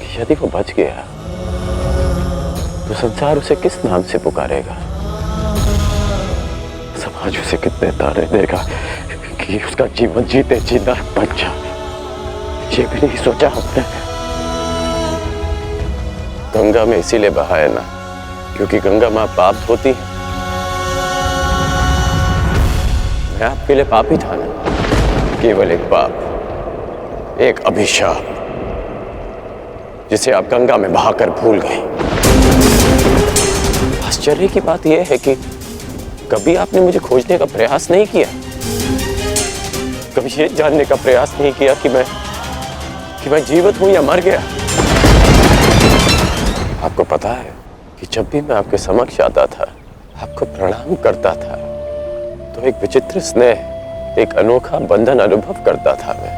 F: कि यदि वो बच गया तो संसार उसे किस नाम से पुकारेगा? समाज उसे कितने ताने देगा कि उसका जीवन जीते जी नरक बन जाए? ये भी नहीं सोचा आपने? गंगा में इसीलिए बहाया ना क्योंकि गंगा मां पाप होती है। मैं आपके लिए पापी था ना, केवल एक पाप, एक अभिशाप जिसे आप गंगा में बहाकर भूल गई। आश्चर्य की बात यह है कि कभी आपने मुझे खोजने का प्रयास नहीं किया, कभी ये जानने का प्रयास नहीं किया कि मैं जीवित हूं या मर गया। आपको पता है कि जब भी मैं आपके समक्ष आता था, आपको प्रणाम करता था, तो एक विचित्र स्नेह, एक अनोखा बंधन अनुभव करता था मैं।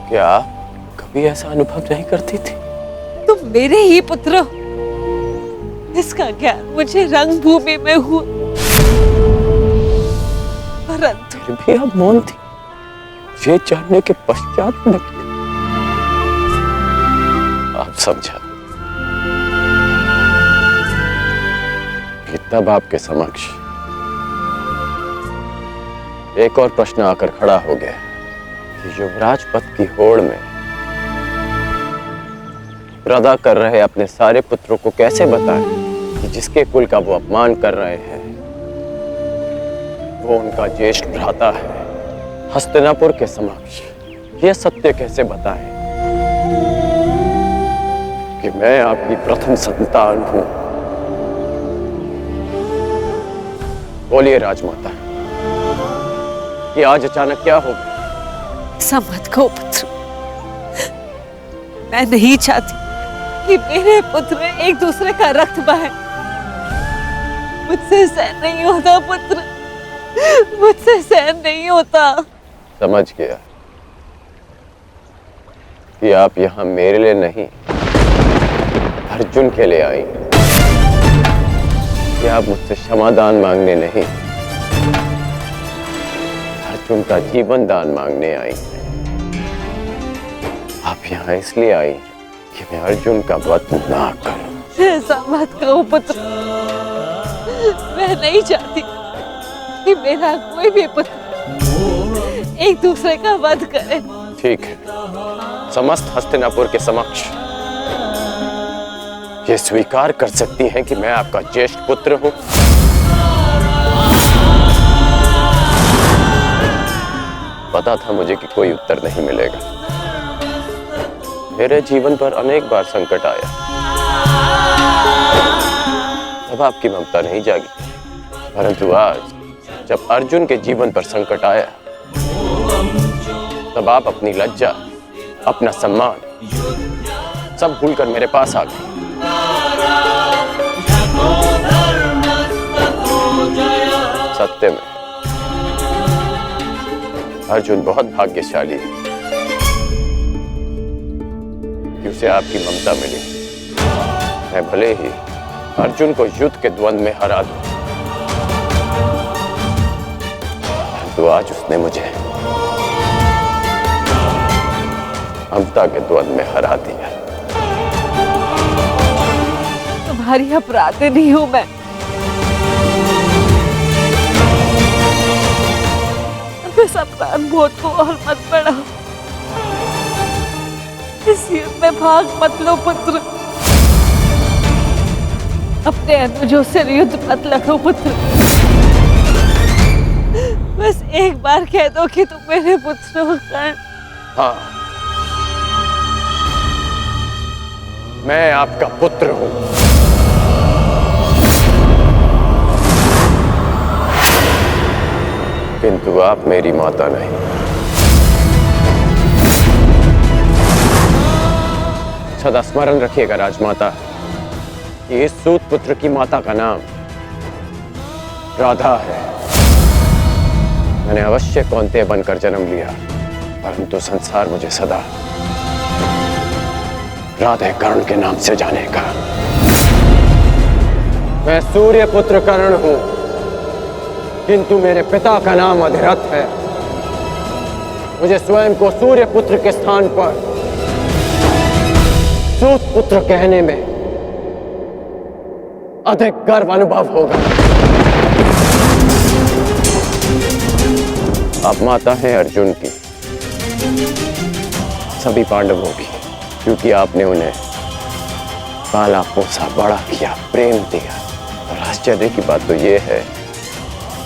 F: क्या आप कभी ऐसा अनुभव नहीं करती थी?
C: तुम मेरे ही पुत्र हो, इसका ज्ञान मुझे रंगभूमि में हुआ, परंतु
F: फिर भी आप मौन थी। ये जानने के पश्चात में आप समझा कि तब आपके समक्ष एक और प्रश्न आकर खड़ा हो गया कि युवराज पद की होड़ में प्रदा कर रहे अपने सारे पुत्रों को कैसे बताएं कि जिसके कुल का वो अपमान कर रहे हैं वो उनका ज्येष्ठ भ्राता है। हस्तिनापुर के समक्ष यह सत्य कैसे बताएं कि मैं आपकी प्रथम संतान हूं? बोलिए राजमाता, कि आज अचानक क्या हो गया?
C: ऐसा मत कहो पुत्र, मैं नहीं चाहती कि मेरे पुत्र एक दूसरे का रक्त बहे। मुझसे सहन नहीं होता पुत्र, मुझसे सहन नहीं होता।
F: समझ गया कि आप यहाँ मेरे लिए नहीं, अर्जुन के लिए आई, कि आप मुझसे क्षमादान मांगने नहीं, अर्जुन का जीवन दान मांगने आई। आप यहाँ इसलिए आई कि मैं अर्जुन का वध ना करूं।
C: ऐसा मत कहो पुत्र, मैं नहीं चाहती कि मेरा कोई भी पुत्र एक दूसरे का वध करे।
F: ठीक है, समस्त हस्तिनापुर के समक्ष ये स्वीकार कर सकती हैं कि मैं आपका ज्येष्ठ पुत्र हूं। पता था मुझे कि कोई उत्तर नहीं मिलेगा। मेरे जीवन पर अनेक बार संकट आया, तब आपकी ममता नहीं जागी, परंतु आज जब अर्जुन के जीवन पर संकट आया तब आप अपनी लज्जा, अपना सम्मान सब भूलकर मेरे पास आ गए। सत्य में अर्जुन बहुत भाग्यशाली है कि उसे आपकी ममता मिली। मैं भले ही अर्जुन को युद्ध के द्वंद्व में हरा दूं, परंतु आज उसने मुझे ममता के द्वंद्व में हरा दिया।
C: तुम्हारी अपराधी नहीं हूं मैं। इस अपराध बोध को और मत बढ़ाओ। इस युद्ध में भाग मत लो पुत्र। अपने अनुजों से युद्ध मत लड़ो पुत्र। बस एक बार कह दो कि तुम मेरे पुत्र हो कर्ण।
F: हाँ, मैं आपका पुत्र हूं। किंतु आप मेरी माता नहीं। सदा स्मरण रखिएगा राजमाता कि इस सूत पुत्र की माता का नाम राधा है। मैंने अवश्य कौन्तेय बनकर जन्म लिया, परंतु संसार मुझे सदा राधे कर्ण के नाम से जानेगा। मैं सूर्य पुत्र कर्ण हूं, किंतु मेरे पिता का नाम अधिरथ है। मुझे स्वयं को सूर्य पुत्र के स्थान पर सूत पुत्र कहने में अधिक गर्व अनुभव होगा। आप माता हैं अर्जुन की, सभी पांडवों की, क्योंकि आपने उन्हें पाला पोसा, बड़ा किया, प्रेम दिया। और आश्चर्य की बात तो यह है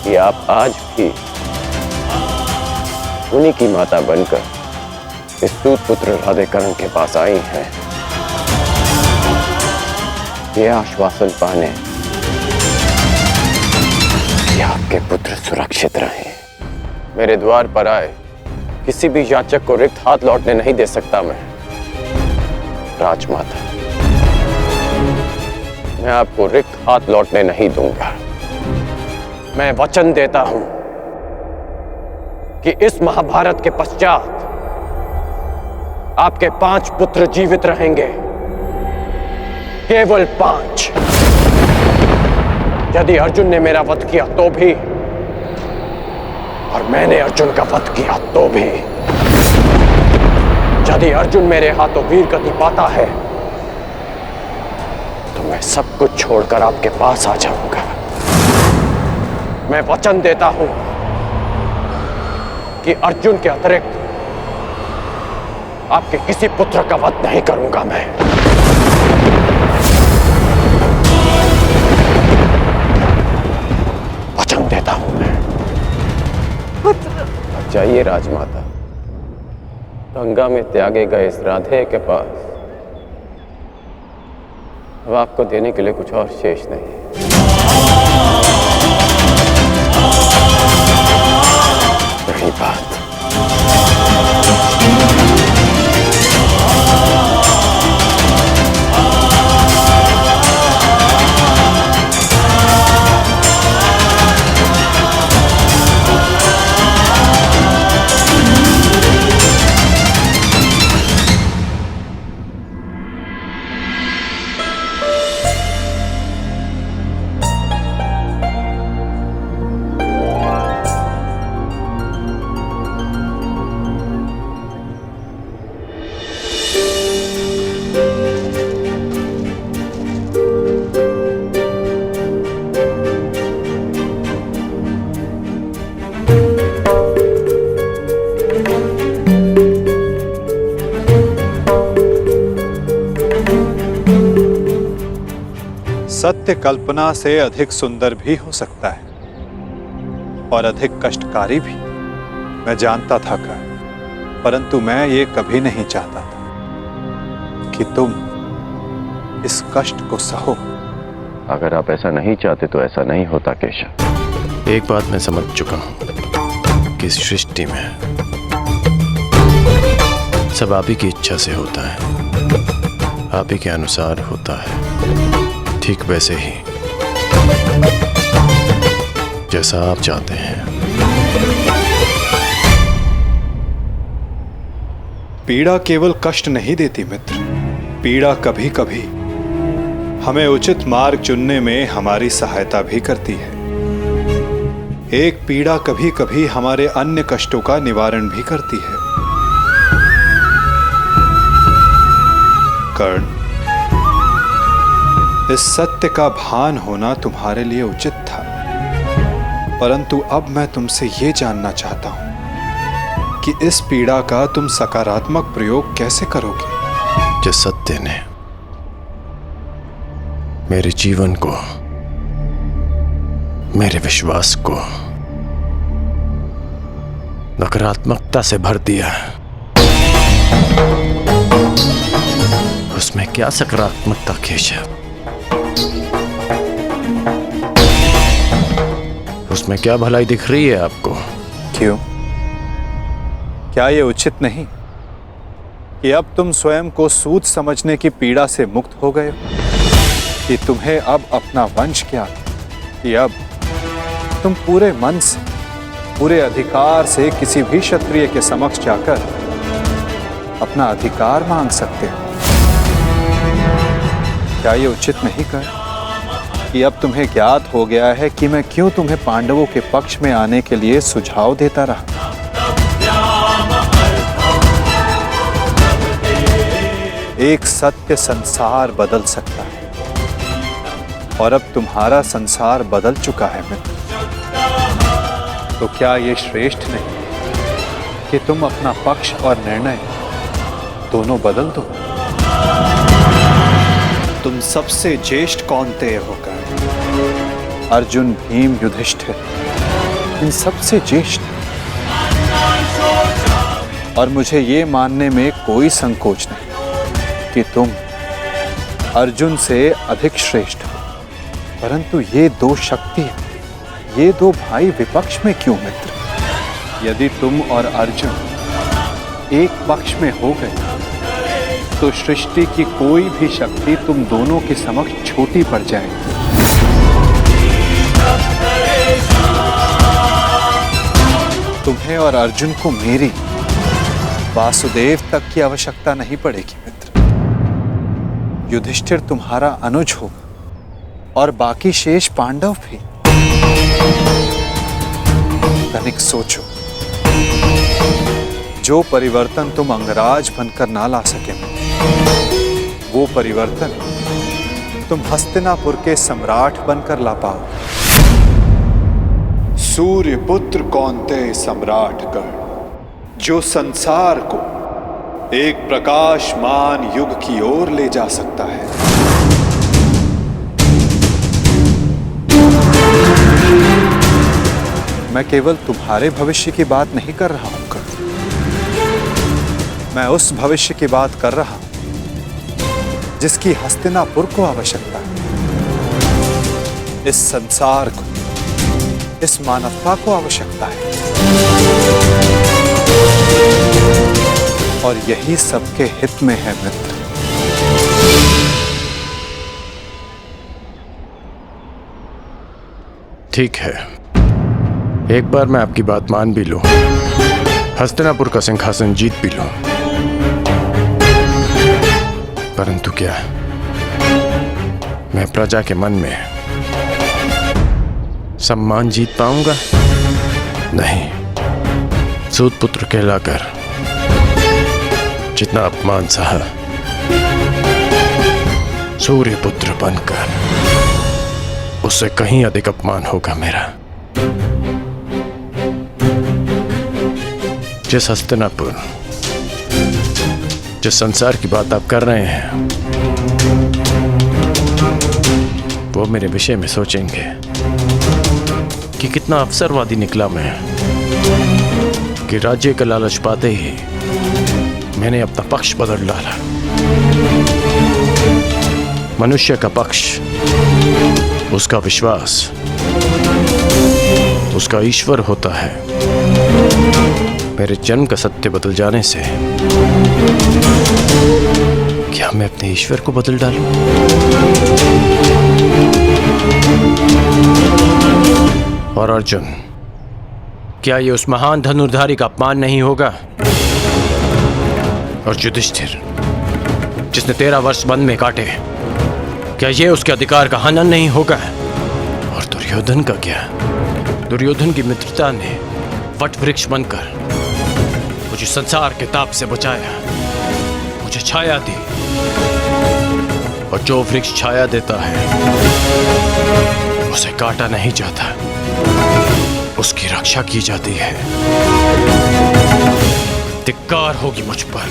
F: कि आप आज भी उन्हीं की माता बनकर इस सूत पुत्र राधे कर्ण के पास आई हैं, यह आश्वासन पाने कि आपके पुत्र सुरक्षित रहे। मेरे द्वार पर आए किसी भी याचक को रिक्त हाथ लौटने नहीं दे सकता मैं। राजमाता, मैं आपको रिक्त हाथ लौटने नहीं दूंगा। मैं वचन देता हूं कि इस महाभारत के पश्चात आपके 5 पुत्र जीवित रहेंगे, केवल 5। यदि अर्जुन ने मेरा वध किया तो भी, और मैंने अर्जुन का वध किया तो भी। यदि अर्जुन मेरे हाथों वीर गति पाता है तो मैं सब कुछ छोड़कर आपके पास आ जाऊंगा। मैं वचन देता हूं कि अर्जुन के अतिरिक्त आपके किसी पुत्र का वध नहीं करूंगा मैं। वचन देता हूं मैं। अब जाइए राजमाता, गंगा में त्यागे गए इस राधे के पास अब आपको देने के लिए कुछ और शेष नहीं। रही बात
D: सत्य कल्पना से अधिक सुंदर भी हो सकता है और अधिक कष्टकारी भी। मैं जानता था कर्ण, परंतु मैं ये कभी नहीं चाहता था कि तुम इस कष्ट को सहो।
F: अगर आप ऐसा नहीं चाहते तो ऐसा नहीं होता केशव।
K: एक बात मैं समझ चुका हूं कि इस सृष्टि में
F: सब आप ही की इच्छा से होता है, आप ही के अनुसार होता है, ठीक वैसे ही जैसा आप चाहते हैं।
D: पीड़ा केवल कष्ट नहीं देती मित्र, पीड़ा कभी कभी हमें उचित मार्ग चुनने में हमारी सहायता भी करती है। एक पीड़ा कभी कभी हमारे अन्य कष्टों का निवारण भी करती है। कर्ण, इस सत्य का भान होना तुम्हारे लिए उचित था, परंतु अब मैं तुमसे यह जानना चाहता हूं कि इस पीड़ा का तुम सकारात्मक प्रयोग कैसे करोगे?
F: जिस सत्य ने मेरे जीवन को, मेरे विश्वास को नकारात्मकता से भर दिया, उसमें क्या सकारात्मकता केशव? उसमें क्या भलाई दिख रही है आपको?
D: क्यों? क्या यह उचित नहीं कि अब तुम स्वयं को सूझ समझने की पीड़ा से मुक्त हो गए हो? कि तुम्हें अब अपना वंश क्या, कि अब तुम पूरे मन से, पूरे अधिकार से किसी भी क्षत्रिय के समक्ष जाकर अपना अधिकार मांग सकते हो? क्या यह उचित नहीं कर कि अब तुम्हें ज्ञात हो गया है कि मैं क्यों तुम्हें पांडवों के पक्ष में आने के लिए सुझाव देता रहा? एक सत्य संसार बदल सकता है, और अब तुम्हारा संसार बदल चुका है मित्र। तो क्या यह श्रेष्ठ नहीं कि तुम अपना पक्ष और निर्णय दोनों बदल दो? तुम सबसे ज्येष्ठ कौन्तेय होकर अर्जुन, भीम, युधिष्ठिर, इन सबसे ज्येष्ठ, और मुझे ये मानने में कोई संकोच नहीं कि तुम अर्जुन से अधिक श्रेष्ठ हो, परंतु ये दो शक्तियां, ये दो भाई विपक्ष में क्यों मित्र? यदि तुम और अर्जुन एक पक्ष में हो गए तो सृष्टि की कोई भी शक्ति तुम दोनों के समक्ष छोटी पड़ जाएगी। तुम्हें और अर्जुन को मेरी, वासुदेव तक की आवश्यकता नहीं पड़ेगी मित्र। युधिष्ठिर तुम्हारा अनुज होगा और बाकी शेष पांडव भी। तनिक सोचो, जो परिवर्तन तुम अंगराज बनकर ना ला सके, वो परिवर्तन तुम हस्तिनापुर के सम्राट बनकर ला पाओ। सूर्य पुत्र कौन्तेय सम्राट कर्ण, जो संसार को एक प्रकाशमान युग की ओर ले जा सकता है। मैं केवल तुम्हारे भविष्य की बात नहीं कर रहा हूं कर्ण, मैं उस भविष्य की बात कर रहा हूं जिसकी हस्तिनापुर को आवश्यकता है। इस संसार को, इस मानवता को आवश्यकता है, और यही सबके हित में है मित्र।
F: ठीक है, एक बार मैं आपकी बात मान भी लूं, हस्तिनापुर का सिंहासन जीत भी लूं, परंतु क्या मैं प्रजा के मन में सम्मान जीत पाऊंगा? नहीं। सूत पुत्र कहलाकर जितना अपमान सहा, सूर्य पुत्र बनकर उससे कहीं अधिक अपमान होगा मेरा। जिस हस्तिनापुर, जिस संसार की बात आप कर रहे हैं, वो मेरे विषय में सोचेंगे कि कितना अवसरवादी निकला मैं, कि राज्य का लालच पाते ही मैंने अपना पक्ष बदल डाला। मनुष्य का पक्ष, उसका विश्वास, उसका ईश्वर होता है। मेरे जन्म का सत्य बदल जाने से क्या मैं अपने ईश्वर को बदल डालूं? और अर्जुन, क्या ये उस महान धनुर्धारी का अपमान नहीं होगा? और युधिष्ठिर, जिसने 13 वर्ष वन में काटे, क्या ये उसके अधिकार का हनन नहीं होगा? और दुर्योधन का क्या? दुर्योधन की मित्रता ने वट वृक्ष बनकर मुझे संसार के ताप से बचाया, मुझे छाया दी। और जो वृक्ष छाया देता है उसे काटा नहीं जाता, उसकी रक्षा की जाती है। धिक्कार होगी मुझ पर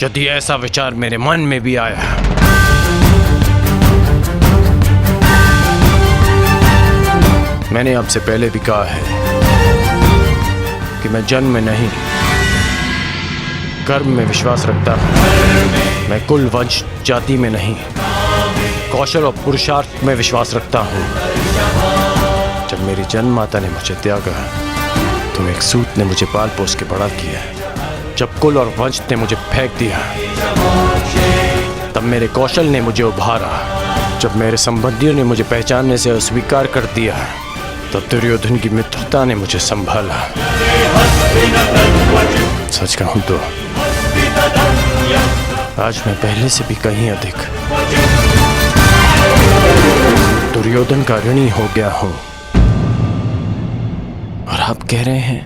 F: यदि ऐसा विचार मेरे मन में भी आया। मैंने आपसे पहले भी कहा है कि मैं जन्म में नहीं, कर्म में विश्वास रखता हूं। मैं कुल, वंश, जाति में नहीं, कौशल और पुरुषार्थ में विश्वास रखता हूं। जब मेरी जन्म माता ने मुझे त्यागा तो एक सूत ने मुझे पाल पोस के बड़ा किया। जब कुल और वंश ने मुझे फेंक दिया तब मेरे कौशल ने मुझे उभारा। जब मेरे संबंधियों ने मुझे पहचानने से अस्वीकार कर दिया तब दुर्योधन की मित्रता ने मुझे संभाला। सच कहूं तो आज मैं पहले से भी कहीं अधिक दुर्योधन का ऋणी हो गया हूं। और आप कह रहे हैं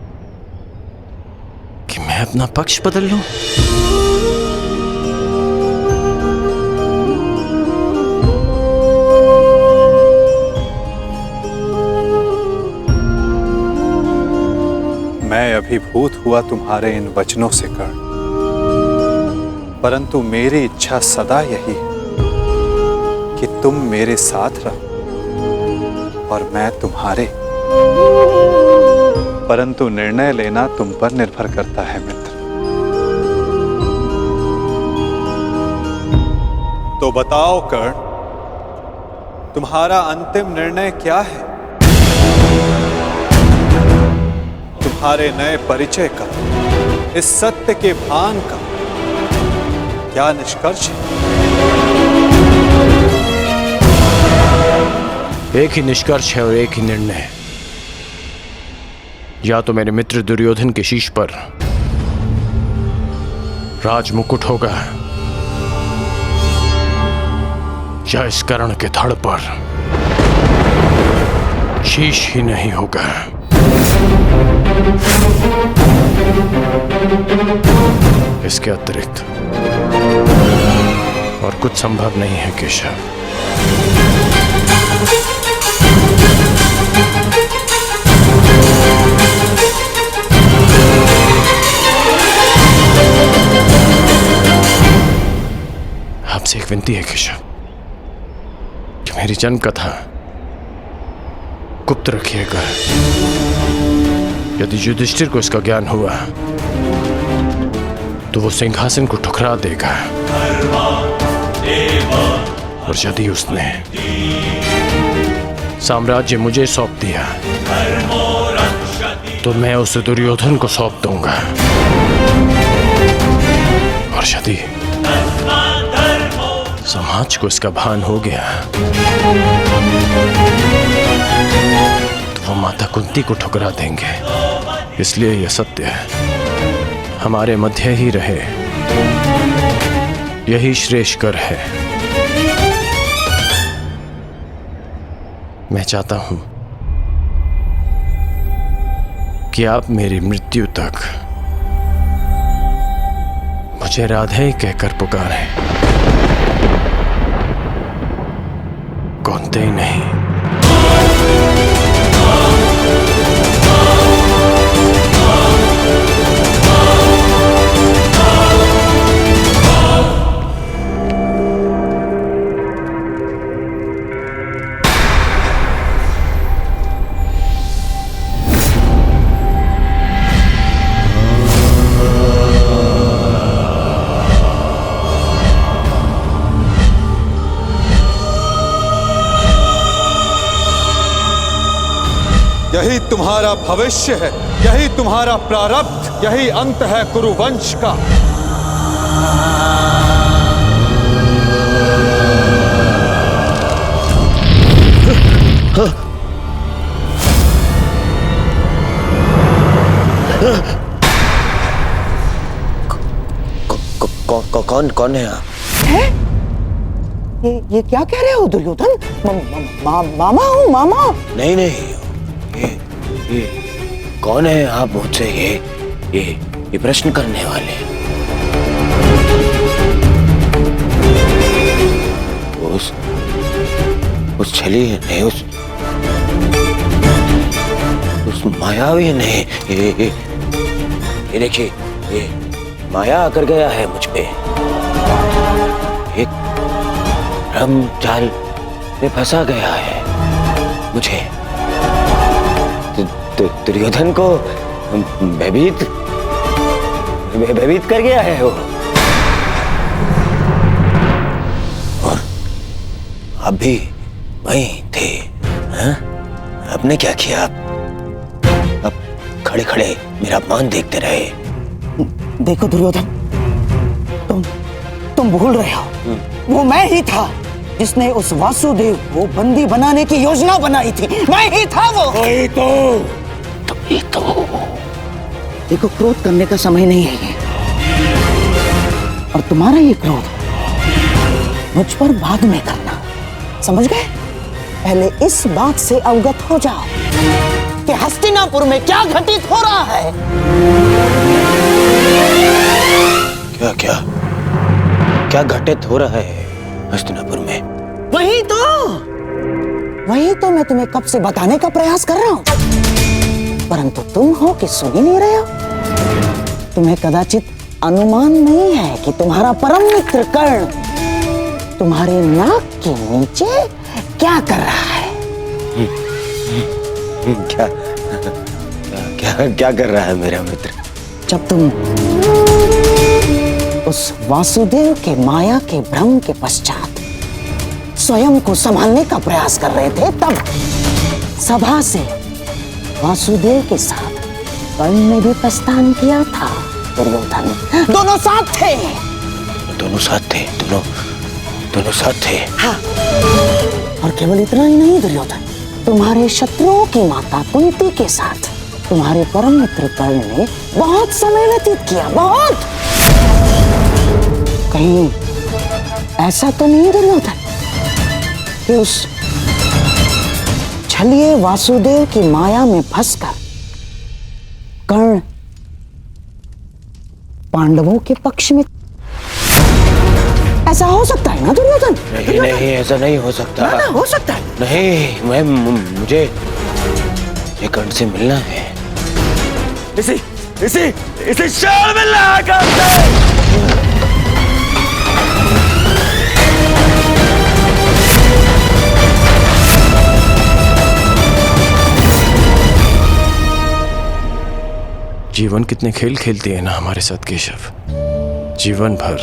F: कि मैं अपना पक्ष बदल लूं?
D: मैं अभिभूत हुआ तुम्हारे इन वचनों से कर्ण, परंतु मेरी इच्छा सदा यही है कि तुम मेरे साथ रहो और मैं तुम्हारे। परंतु निर्णय लेना तुम पर निर्भर करता है मित्र। तो बताओ कर्ण, तुम्हारा अंतिम निर्णय क्या है? तुम्हारे नए परिचय का, इस सत्य के भान का क्या निष्कर्ष है?
F: एक ही निष्कर्ष है और एक ही निर्णय। या तो मेरे मित्र दुर्योधन के शीश पर राज मुकुट होगा या इस कर्ण के धड़ पर शीश ही नहीं होगा। इसके अतिरिक्त और कुछ संभव नहीं है केशव। आपसे एक विनती है केशव कि मेरी जन्म कथा गुप्त रखिएगा। यदि युधिष्ठिर को इसका ज्ञान हुआ तो वो सिंहासन को ठुकरा देगा, और यदि उसने साम्राज्य मुझे सौंप दिया तो मैं उसे दुर्योधन को सौंप दूंगा। और यदि समाज को इसका भान हो गया तो वो माता कुंती को ठुकरा देंगे। इसलिए यह सत्य हमारे मध्य ही रहे, यही श्रेष्ठकर है। मैं चाहता हूं कि आप मेरी मृत्यु तक मुझे राधे कहकर पुकारें, कौनते ही नहीं।
D: यही तुम्हारा भविष्य है, यही तुम्हारा प्रारब्ध, यही अंत है कुरुवंश का।
K: कौन है आप?
B: है? ये क्या कह रहे हो दुर्योधन? मामा हूँ, मामा।
K: नहीं नहीं, ये कौन है आप मुझसे ये प्रश्न करने वाले? उस छली ने, उस मायावी ने, ये देखिए, ये माया आकर गया है मुझ पे। एक भ्रम जाल में फंसा गया है मुझे। दुर्योधन को भयभीत कर गया है वो। और आप भी वहीं थे, हाँ? आपने क्या किया? अब खड़े खड़े मेरा अपमान देखते रहे।
B: देखो दुर्योधन, तुम भूल रहे हो, वो मैं ही था जिसने उस वासुदेव को बंदी बनाने की योजना बनाई थी। मैं ही था वो।
K: वही तो।
B: देखो, क्रोध करने का समय नहीं है ये, और तुम्हारा ये क्रोध मुझ पर बाद में करना, समझ गए? पहले इस बात से अवगत हो जाओ कि हस्तिनापुर में क्या घटित हो रहा है।
K: क्या घटित हो रहा है हस्तिनापुर में?
B: वही तो मैं तुम्हें कब से बताने का प्रयास कर रहा हूं, परंतु तुम हो कि सुन ही नहीं रहे हो। तुम्हें कदाचित अनुमान नहीं है कि तुम्हारा परम मित्र कर्ण तुम्हारे नाक के नीचे क्या कर रहा है।
K: क्या कर रहा है मेरा मित्र?
B: जब तुम उस वासुदेव के माया के भ्रम के पश्चात स्वयं को संभालने का प्रयास कर रहे थे, तब सभा से वासुदेव के साथ कर्ण ने भी प्रस्थान किया था। दुर्योधन, दोनों साथ थे।
K: दोनों साथ थे।
B: हाँ, और केवल इतना ही नहीं दुर्योधन, तुम्हारे शत्रुओं की माता कुंती के साथ तुम्हारे परम मित्र कर्ण ने बहुत समय व्यतीत किया, बहुत। कहीं ऐसा तो नहीं दुर्योधन कि उस छलिए वासुदेव की माया में फंसकर कर्ण पांडवों के पक्ष में? ऐसा हो सकता है ना दुर्योधन?
K: नहीं, ऐसा नहीं हो सकता।
B: ना, हो सकता है।
K: नहीं, मुझे ये कर्ण से मिलना है। इसी शाल मिलना है कर्ण से।
L: जीवन कितने खेल खेलती है ना हमारे साथ केशव। जीवन भर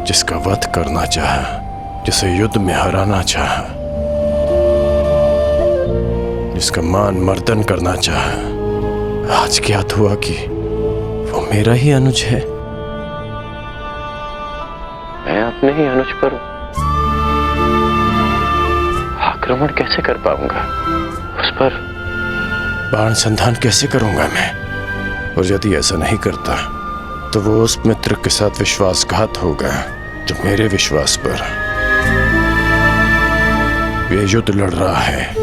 L: जिसका वध करना चाहा, जिसे युद्ध में हराना चाहा, जिसका मान मर्दन करना चाहा, आज ज्ञात हुआ कि वो मेरा ही अनुज है।
F: मैं अपने ही अनुज पर आक्रमण कैसे कर पाऊंगा? उस पर
L: बाण संधान कैसे करूंगा मैं? और यदि ऐसा नहीं करता तो वो उस मित्र के साथ विश्वासघात होगा जो मेरे विश्वास पर ये युद्ध लड़ रहा है।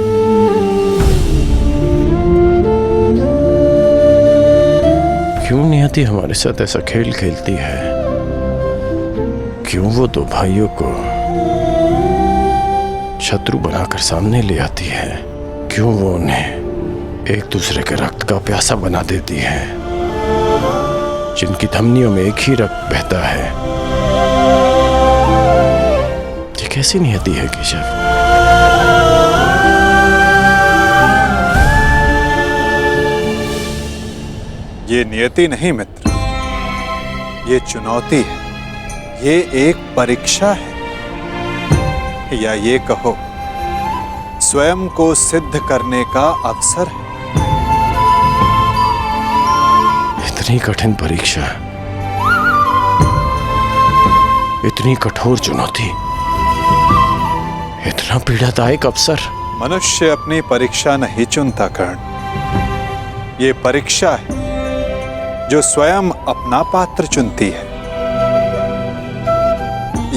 L: क्यों नियति हमारे साथ ऐसा खेल खेलती है? क्यों वो दो भाइयों को शत्रु बनाकर सामने ले आती है? क्यों वो उन्हें एक दूसरे के रक्त का प्यासा बना देती है, जिनकी धमनियों में एक ही रक्त बहता है? ये कैसी नियति है केशव?
D: ये नियति नहीं मित्र, ये चुनौती है, ये एक परीक्षा है, या ये कहो स्वयं को सिद्ध करने का अवसर है।
L: इतनी कठिन परीक्षा, इतनी कठोर चुनौती, इतना पीड़ादायक अवसर।
D: मनुष्य अपनी परीक्षा नहीं चुनता कर्ण, ये परीक्षा है जो स्वयं अपना पात्र चुनती है।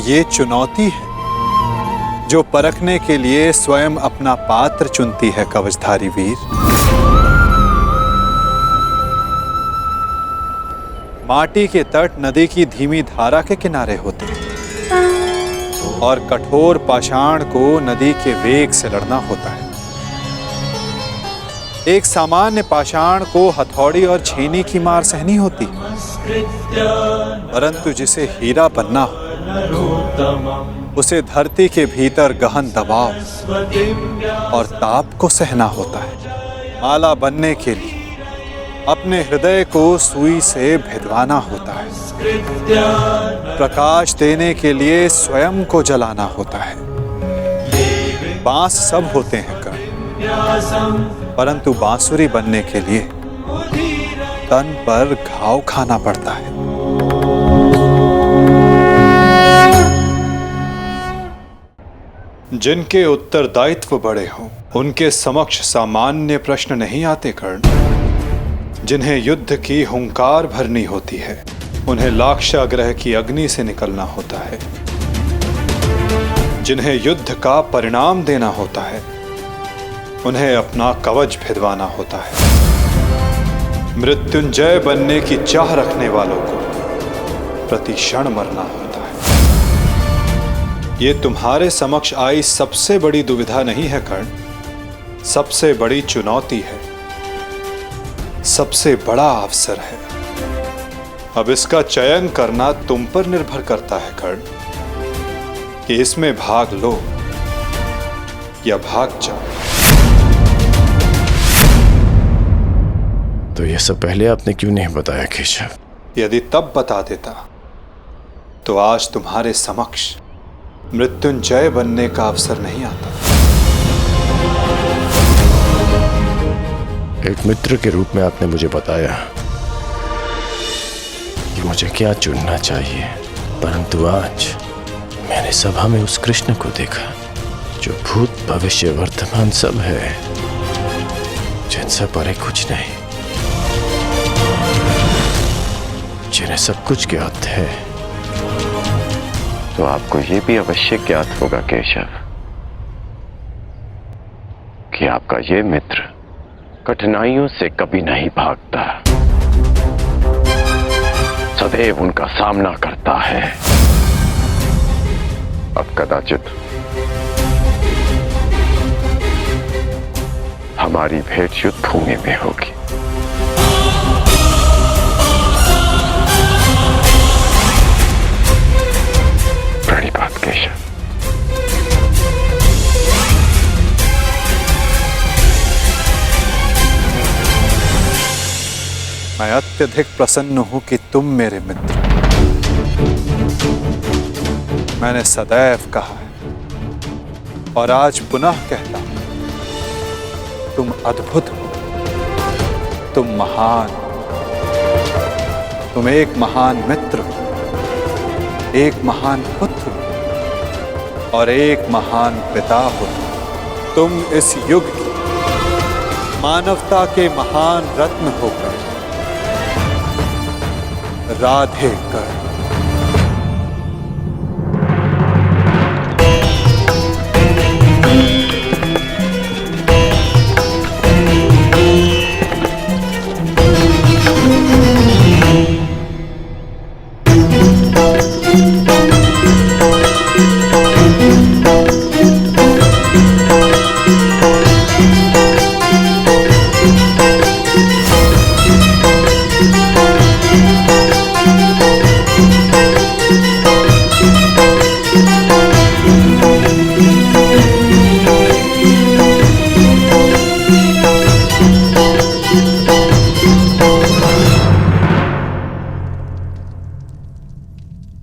D: ये चुनौती है जो परखने के लिए स्वयं अपना पात्र चुनती है कवचधारी वीर। माटी के तट नदी की धीमी धारा के किनारे होते हैं और कठोर पाषाण को नदी के वेग से लड़ना होता है। एक सामान्य पाषाण को हथौड़ी और छेनी की मार सहनी होती है, परंतु जिसे हीरा बनना हो उसे धरती के भीतर गहन दबाव और ताप को सहना होता है। माला बनने के लिए अपने हृदय को सुई से भिदवाना होता है। प्रकाश देने के लिए स्वयं को जलाना होता है। बांस सब होते हैं कर्ण, परंतु बांसुरी बनने के लिए तन पर घाव खाना पड़ता है। जिनके उत्तरदायित्व बड़े हों उनके समक्ष सामान्य प्रश्न नहीं आते कर्ण। जिन्हें युद्ध की हुंकार भरनी होती है उन्हें लाक्षागृह की अग्नि से निकलना होता है। जिन्हें युद्ध का परिणाम देना होता है उन्हें अपना कवच भिदवाना होता है। मृत्युंजय बनने की चाह रखने वालों को प्रति क्षण मरना होता है। ये तुम्हारे समक्ष आई सबसे बड़ी दुविधा नहीं है कर्ण, सबसे बड़ी चुनौती है, सबसे बड़ा अवसर है। अब इसका चयन करना तुम पर निर्भर करता है कर्ण कि इसमें भाग लो या भाग जाओ।
L: तो यह सब पहले आपने क्यों नहीं बताया केशव?
D: यदि तब बता देता तो आज तुम्हारे समक्ष मृत्युंजय बनने का अवसर नहीं आता।
L: एक मित्र के रूप में आपने मुझे बताया कि मुझे क्या चुनना चाहिए, परंतु आज मैंने सभा में उस कृष्ण को देखा जो भूत भविष्य वर्तमान सब है, जिनसे परे कुछ नहीं, जिन्हें सब कुछ ज्ञात है।
I: तो आपको ये भी अवश्य ज्ञात होगा केशव कि आपका ये मित्र कठिनाइयों से कभी नहीं भागता, सदैव उनका सामना करता है। अब कदाचित हमारी भेंट युद्ध भूमि में होगी। प्रणिपात केशव।
D: मैं अत्यधिक प्रसन्न हूं कि तुम मेरे मित्र। मैंने सदैव कहा है और आज पुनः कहता हूं, तुम अद्भुत हो, तुम महान, तुम एक महान मित्र हो, एक महान पुत्र हो और एक महान पिता हो। तुम इस युग की मानवता के महान रत्न होकर राधे कर।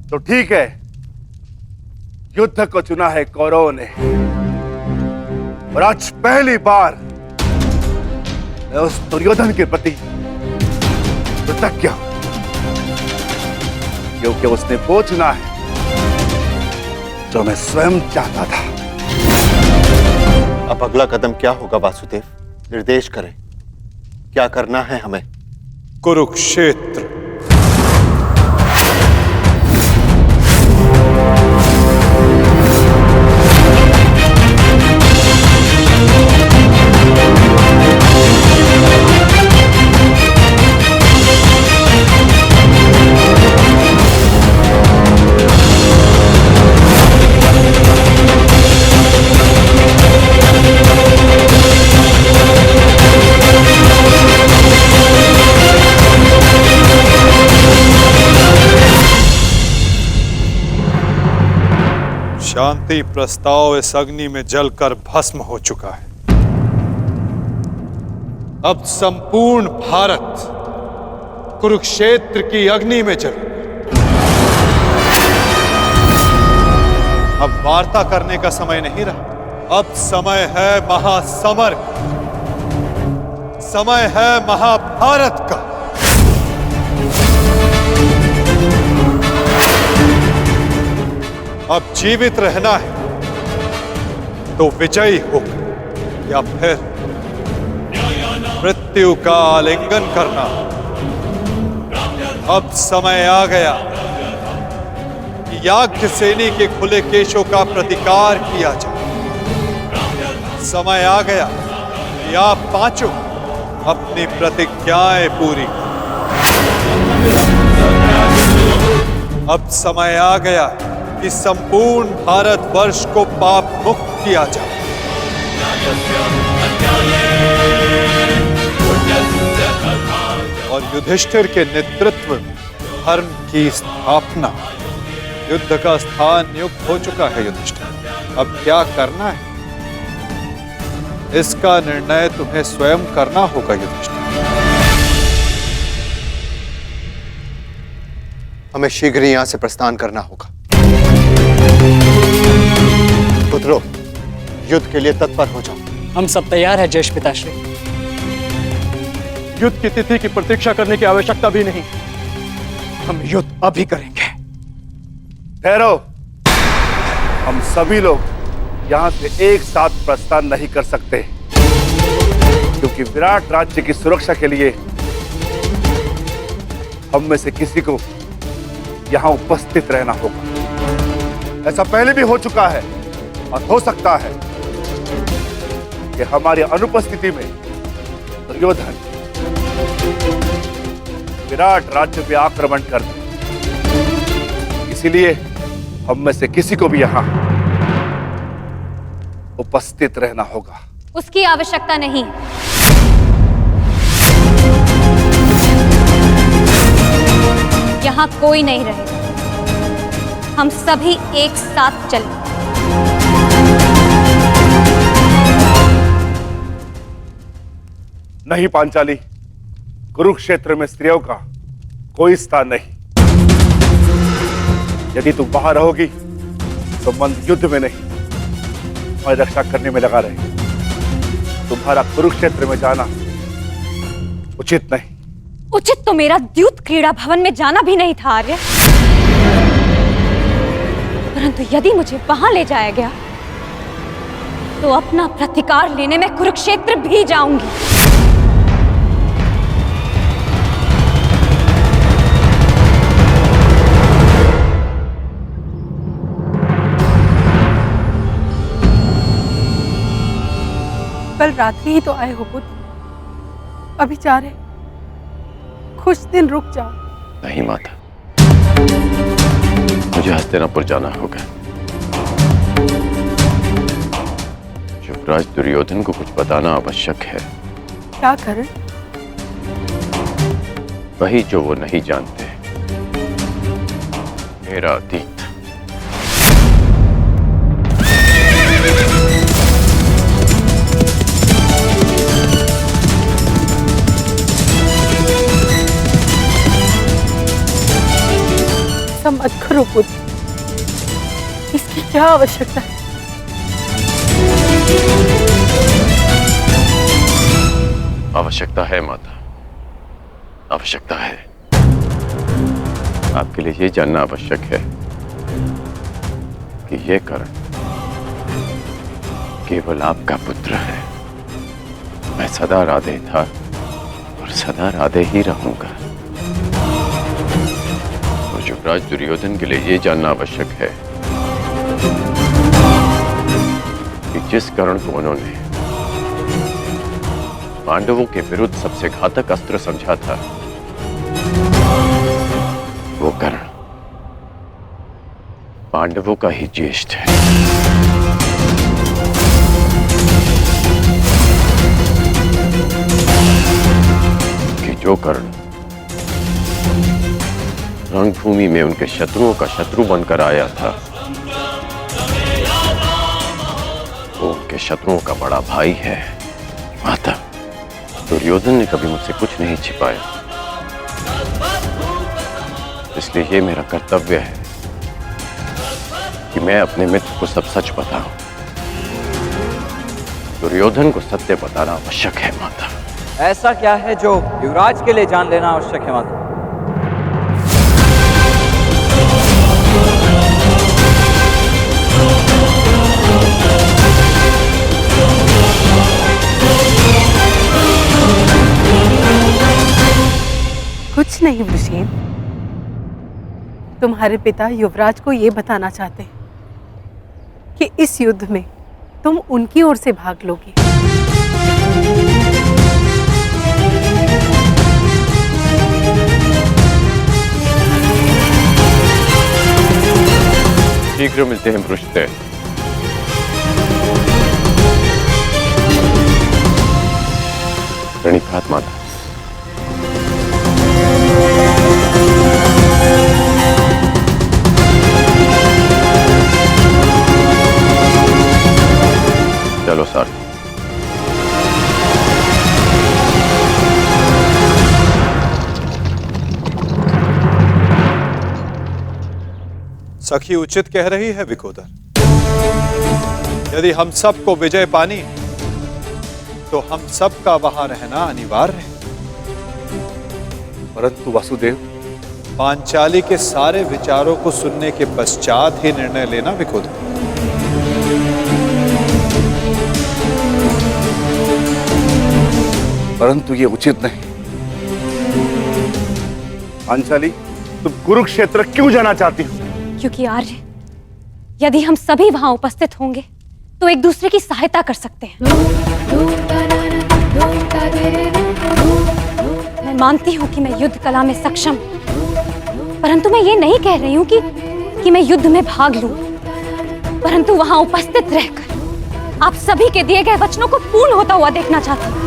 E: तो ठीक है, युद्ध को चुना है कौरवों ने
M: और आज पहली बार मैं उस दुर्योधन के प्रति कृतज्ञ हूं, क्योंकि उसने वो चुना है जो मैं स्वयं चाहता था।
N: अब अगला कदम क्या होगा वासुदेव? निर्देश करें, क्या करना है हमें?
D: कुरुक्षेत्र। शांति प्रस्ताव इस अग्नि में जलकर भस्म हो चुका है। अब संपूर्ण भारत कुरुक्षेत्र की अग्नि में जल। अब वार्ता करने का समय नहीं रहा, अब समय है महासमर, समय है महाभारत का। अब जीवित रहना है तो विजयी होकर या फिर मृत्यु का आलिंगन करना। अब समय आ गया कि याज्ञसेनी के खुले केशों का प्रतिकार किया जाए। समय आ गया कि आप पांचों अपनी प्रतिज्ञाएं पूरी करें। अब समय आ गया कि संपूर्ण भारतवर्ष को पाप मुक्त किया जाए। और युधिष्ठिर के नेतृत्व में धर्म की स्थापना। युद्ध का स्थान नियुक्त हो चुका है युधिष्ठिर, अब क्या करना है इसका निर्णय तुम्हें स्वयं करना होगा युधिष्ठिर।
N: हमें शीघ्र ही यहां से प्रस्थान करना होगा। पुत्रों, युद्ध के लिए तत्पर हो जाओ।
O: हम सब तैयार हैं ज्येष्ठ पिताश्री।
J: युद्ध की तिथि की प्रतीक्षा करने की आवश्यकता भी नहीं, हम युद्ध अभी करेंगे।
M: ठहरो, हम सभी लोग यहां से एक साथ प्रस्थान नहीं कर सकते, क्योंकि विराट राज्य की सुरक्षा के लिए हम में से किसी को यहां उपस्थित रहना होगा। ऐसा पहले भी हो चुका है और हो सकता है कि हमारी अनुपस्थिति में दुर्योधन विराट राज्य पे आक्रमण कर दे। इसीलिए हम में से किसी को भी यहां उपस्थित रहना होगा।
P: उसकी आवश्यकता नहीं। यहां कोई नहीं रहेगा, हम सभी एक साथ चलें।
M: नहीं पांचाली, कुरुक्षेत्र में स्त्रियों का कोई स्थान नहीं। यदि तुम बाहर रहोगी तो मन युद्ध में नहीं, हमारी रक्षा करने में लगा रहेगा। तुम्हारा कुरुक्षेत्र में जाना उचित नहीं।
P: उचित तो मेरा द्यूत क्रीड़ा भवन में जाना भी नहीं था आर्य, परंतु यदि मुझे वहां ले जाया गया तो अपना प्रतिकार लेने में कुरुक्षेत्र भी जाऊंगी।
H: कल रात्रि ही तो आए हो पुत्र, अभी जा रहे? कुछ दिन रुक जाओ।
I: नहीं माता, मुझे हस्तिनापुर जाना होगा। युवराज दुर्योधन को कुछ बताना आवश्यक है।
H: क्या कारण?
I: वही जो वो नहीं जानते, मेरा अतीत।
H: मत करो पुत्र, इसकी क्या आवश्यकता है?
I: आवश्यकता है माता, आवश्यकता है। आपके लिए ये जानना आवश्यक है कि ये कर्ण केवल आपका पुत्र है। मैं सदा राधे था और सदा राधे ही रहूंगा। और युवराज दुर्योधन के लिए ये जानना आवश्यक है कि जिस कर्ण को उन्होंने पांडवों के विरुद्ध सबसे घातक अस्त्र समझा था, वो कर्ण पांडवों का ही ज्येष्ठ है। कि जो कर्ण रणभूमि में उनके शत्रुओं का शत्रु बनकर आया था, वो उनके शत्रुओं का बड़ा भाई है। माता, दुर्योधन ने कभी मुझसे कुछ नहीं छिपाया, इसलिए ये मेरा कर्तव्य है कि मैं अपने मित्र को सब सच बताऊं। दुर्योधन को सत्य बताना आवश्यक है माता।
O: ऐसा क्या है जो युवराज के लिए जान लेना आवश्यक है माता?
H: कुछ नहीं वृषेण, तुम्हारे पिता युवराज को ये बताना चाहते हैं कि इस युद्ध में तुम उनकी ओर से भाग लोगे।
I: शीघ्र मिलते हैं पृष्ठे। प्रणिपात माता। चलो सर।
D: सखी उचित कह रही है विकोदर। यदि हम सबको विजय पानी तो हम सबका वहां रहना अनिवार्य है।
M: परंतु वासुदेव,
D: पांचाली के सारे विचारों को सुनने के पश्चात ही निर्णय लेना विकोदर।
M: परंतु ये उचित नहीं। पांचाली, तुम कुरुक्षेत्र क्यों जाना चाहती हो?
P: क्योंकि आर्य, यदि हम सभी वहां उपस्थित होंगे तो एक दूसरे की सहायता कर सकते हैं। मैं मानती हूं कि मैं युद्ध कला में सक्षम हूं, परंतु मैं ये नहीं कह रही हूं कि मैं युद्ध में भाग लूं, परंतु वहां उपस्थित रहकर आप सभी के दिए गए वचनों को पूर्ण होता हुआ देखना चाहती हूं।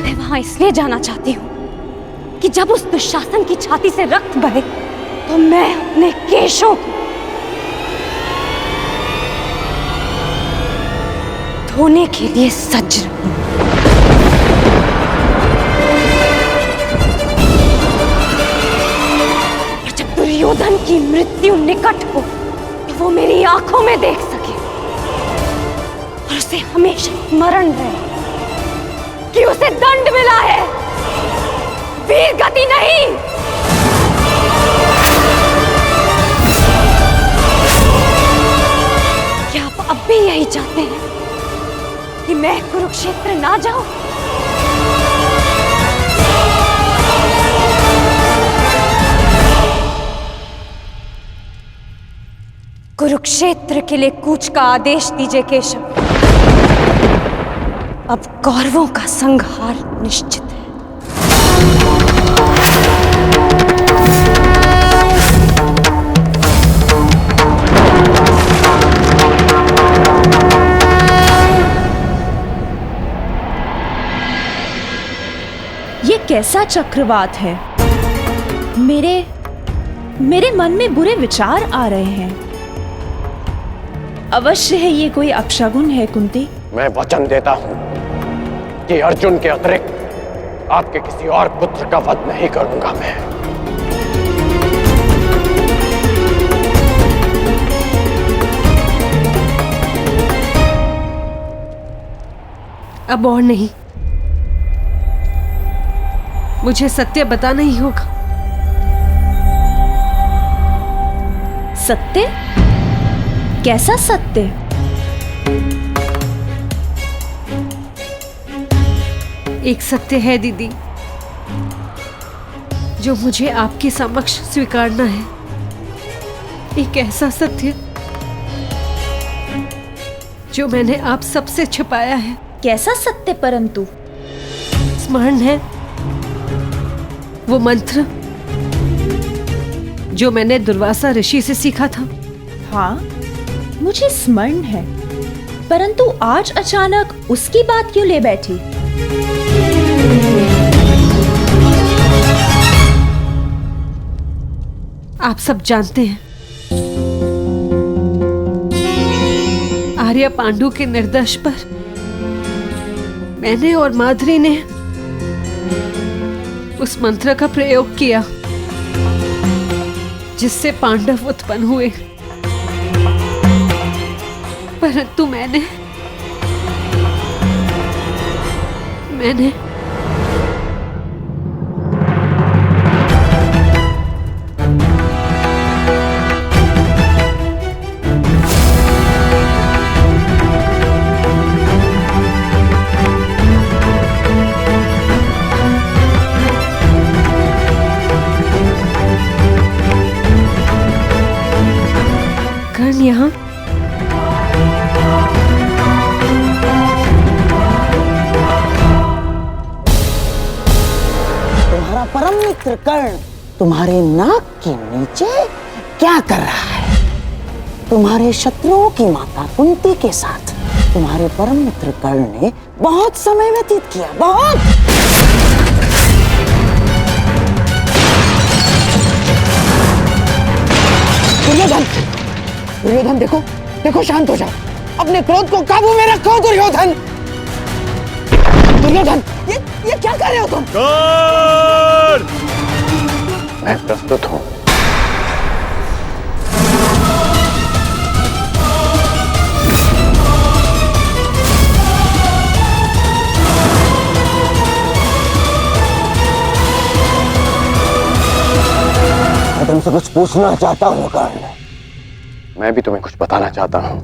P: मैं वहां इसलिए जाना चाहती हूं कि जब उस दुशासन की छाती से रक्त बहे तो मैं अपने केशों को धोने के लिए सज्ज रहूं। और जब दुर्योधन की मृत्यु निकट हो तो वो मेरी आंखों में देख सके और उसे हमेशा स्मरण रहे कि उसे दंड मिला है, वीर गति नहीं। क्या आप अब भी यही चाहते हैं कि मैं कुरुक्षेत्र ना जाऊं? कुरुक्षेत्र के लिए कूच का आदेश दीजिए केशव। अब कौरवों का संहार निश्चित है।
Q: ये कैसा चक्रवात है? मेरे मन में बुरे विचार आ रहे हैं। अवश्य है ये कोई अपशगुन है कुंती।
I: मैं वचन देता हूं कि अर्जुन के अतिरिक्त आपके किसी और पुत्र का वध नहीं करूंगा मैं।
C: अब और नहीं, मुझे सत्य बताना ही होगा।
Q: सत्य? कैसा सत्य?
C: एक सत्य है दीदी, जो मुझे आपके समक्ष स्वीकारना है। एक ऐसा सत्य जो मैंने आप सबसे छिपाया है।
Q: कैसा सत्य? परंतु
C: स्मरण है वो मंत्र जो मैंने दुर्वासा ऋषि से सीखा था?
Q: हाँ, मुझे स्मरण है, परंतु आज अचानक उसकी बात क्यों ले बैठी?
C: आप सब जानते हैं, आर्य पांडु के निर्देश पर मैंने और माधुरी ने उस मंत्र का प्रयोग किया जिससे पांडव उत्पन्न हुए, परंतु मैंने कर्ण यहाँ
B: तुम्हारा परम मित्र कर्ण तुम्हारे नाक के नीचे क्या कर रहा है? तुम्हारे शत्रुओं की माता कुंती के साथ तुम्हारे परम मित्र कर्ण ने बहुत समय व्यतीत किया, बहुत। दुर्योधन, दुर्योधन देखो, देखो, शांत हो जाओ, अपने क्रोध को काबू में रखो। दुर्योधन, दुर्योधन, ये क्या कर रहे हो तुम?
F: मैं प्रस्तुत हूं।
K: मैं तुमसे कुछ पूछना चाहता हूं कर्ण।
F: मैं भी तुम्हें कुछ बताना चाहता हूं।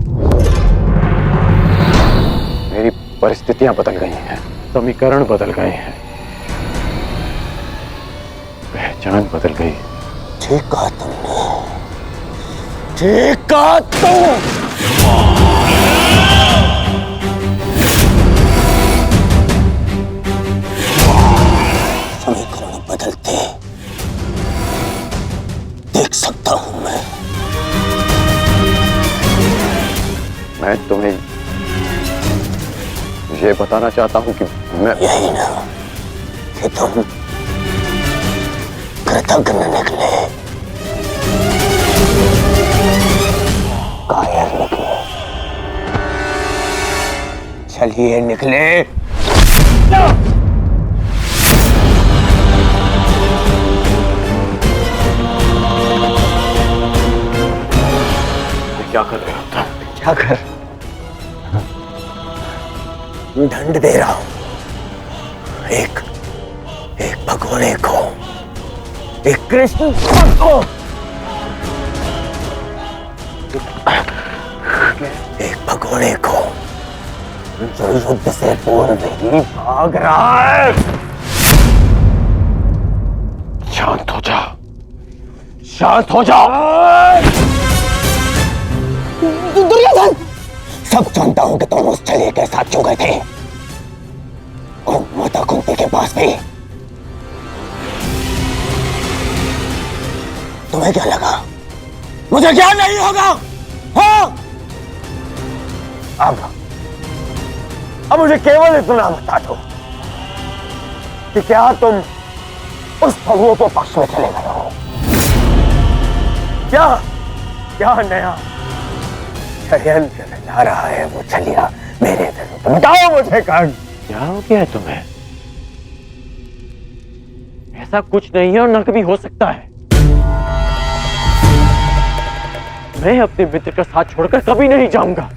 F: मेरी परिस्थितियां बदल गई हैं, समीकरण बदल गए हैं, पहचान बदल गई।
K: ठीक कहा तुमने, ठीक कहा तुम। समीकरण बदलते देख सकता हूं
F: मैं तुम्हें ये बताना चाहता हूं कि मैं
K: यही ना कि तुम कृतज्ञ निकले, कायर निकले। चलिए निकले।
F: क्या कर रहे हो?
K: क्या कर? दंड दे रहा हूं एक भगोड़े को, एक कृष्ण को, एक भगोड़े को जो युद्ध से पूर्व ही भाग रहा है।
F: शांत हो जाओ, शांत हो जाओ।
B: दुर्योधन,
K: सब जानता हूं कि तुम उस छलिए के साथ क्यों गए थे, और माता कुंती के पास भी। तुम्हें क्या लगा मुझे क्या नहीं होगा? हाँ? अब मुझे केवल इतना बता दो कि क्या तुम उस छलिए के पक्ष में चले गए हो? क्या नया षड्यंत्र ला रहा है वो छलिया मेरे विरुद्ध? बताओ मुझे कर्ण,
F: क्या हो गया है तुम्हें? ऐसा कुछ नहीं है और न कभी हो सकता है। मैं अपने मित्र का साथ छोड़कर कभी नहीं जाऊंगा।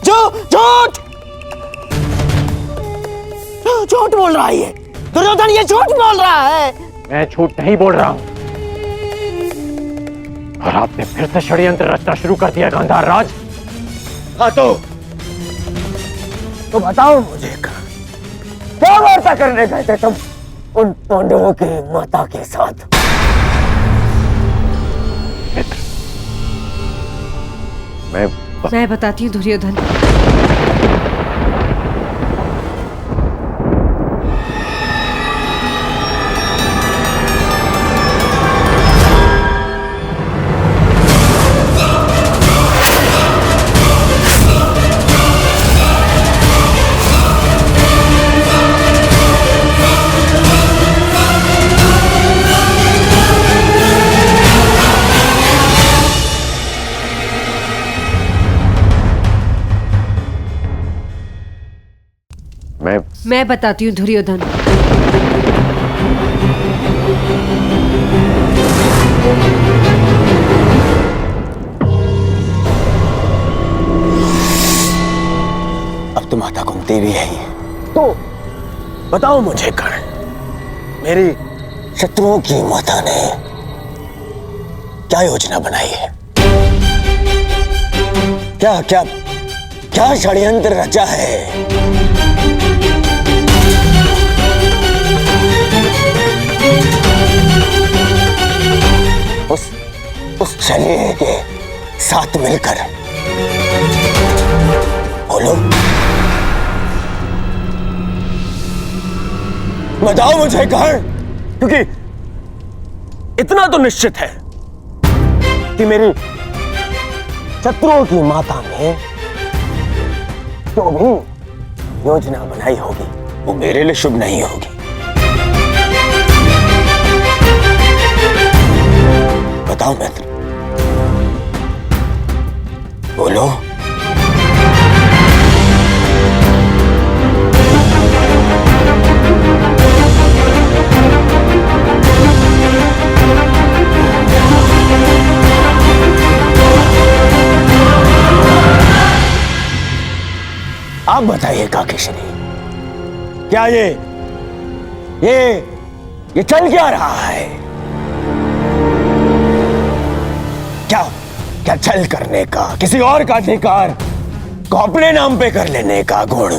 B: झूठ! झूठ बोल रहा है ये दुर्योधन, ये झूठ बोल रहा है।
F: मैं झूठ नहीं बोल रहा हूं और आपने फिर से षड्यंत्र रचना शुरू कर दिया गांधार राज।
K: हाँ तो बताओ मुझे क्या वार्ता करने गए थे तुम उन पांडवों की माता के साथ?
C: मैं बताती हूँ दुर्योधन। मैं बताती हूँ दुर्योधन।
K: अब तो माता कुंती भी है ही। तो बताओ मुझे कर्ण, मेरी शत्रुओं की माता ने क्या योजना बनाई है? क्या क्या क्या षड्यंत्र रचा है? उस शरीर के साथ मिलकर बोलो, बताओ मुझे कर्ण, क्योंकि इतना तो निश्चित है कि मेरी शत्रुओं की माता ने जो भी योजना बनाई होगी वो मेरे लिए शुभ नहीं होगी। बताओ मित्र, बोलो। आप बताइए काकेश्वरी, क्या ये चल क्या रहा है? क्या छल करने का, किसी और का अधिकार को अपने नाम पे कर लेने का गुण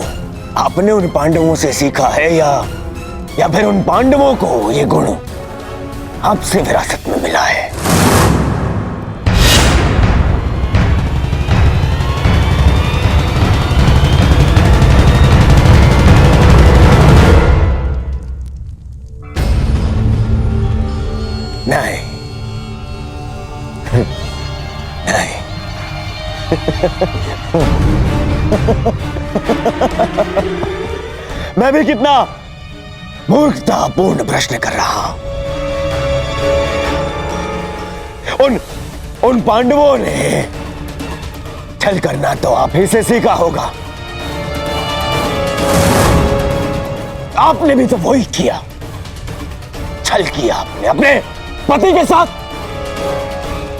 K: आपने उन पांडवों से सीखा है या फिर उन पांडवों को ये गुण आपसे विरासत में मिला है? नहीं नहीं। मैं भी कितना मूर्खतापूर्ण प्रश्न कर रहा हूं। उन पांडवों ने छल करना तो आप ही से सीखा होगा। आपने भी तो वही किया, छल किया आपने अपने पति के साथ,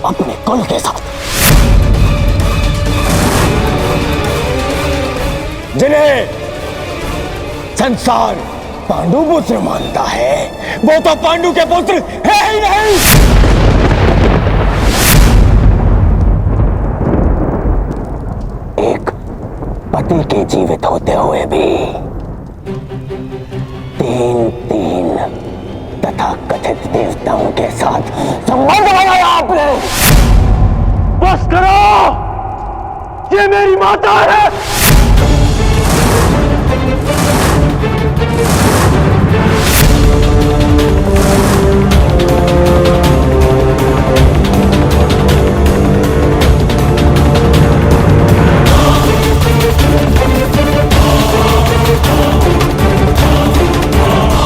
K: अपने कुल के साथ। जिन्हें संसार पांडु पुत्र मानता है वो तो पांडु के पुत्र है ही नहीं। एक पति के जीवित होते हुए भी तीन तथा कथित देवताओं के साथ संबंध बनाया आपने। बस करो, ये मेरी माता है।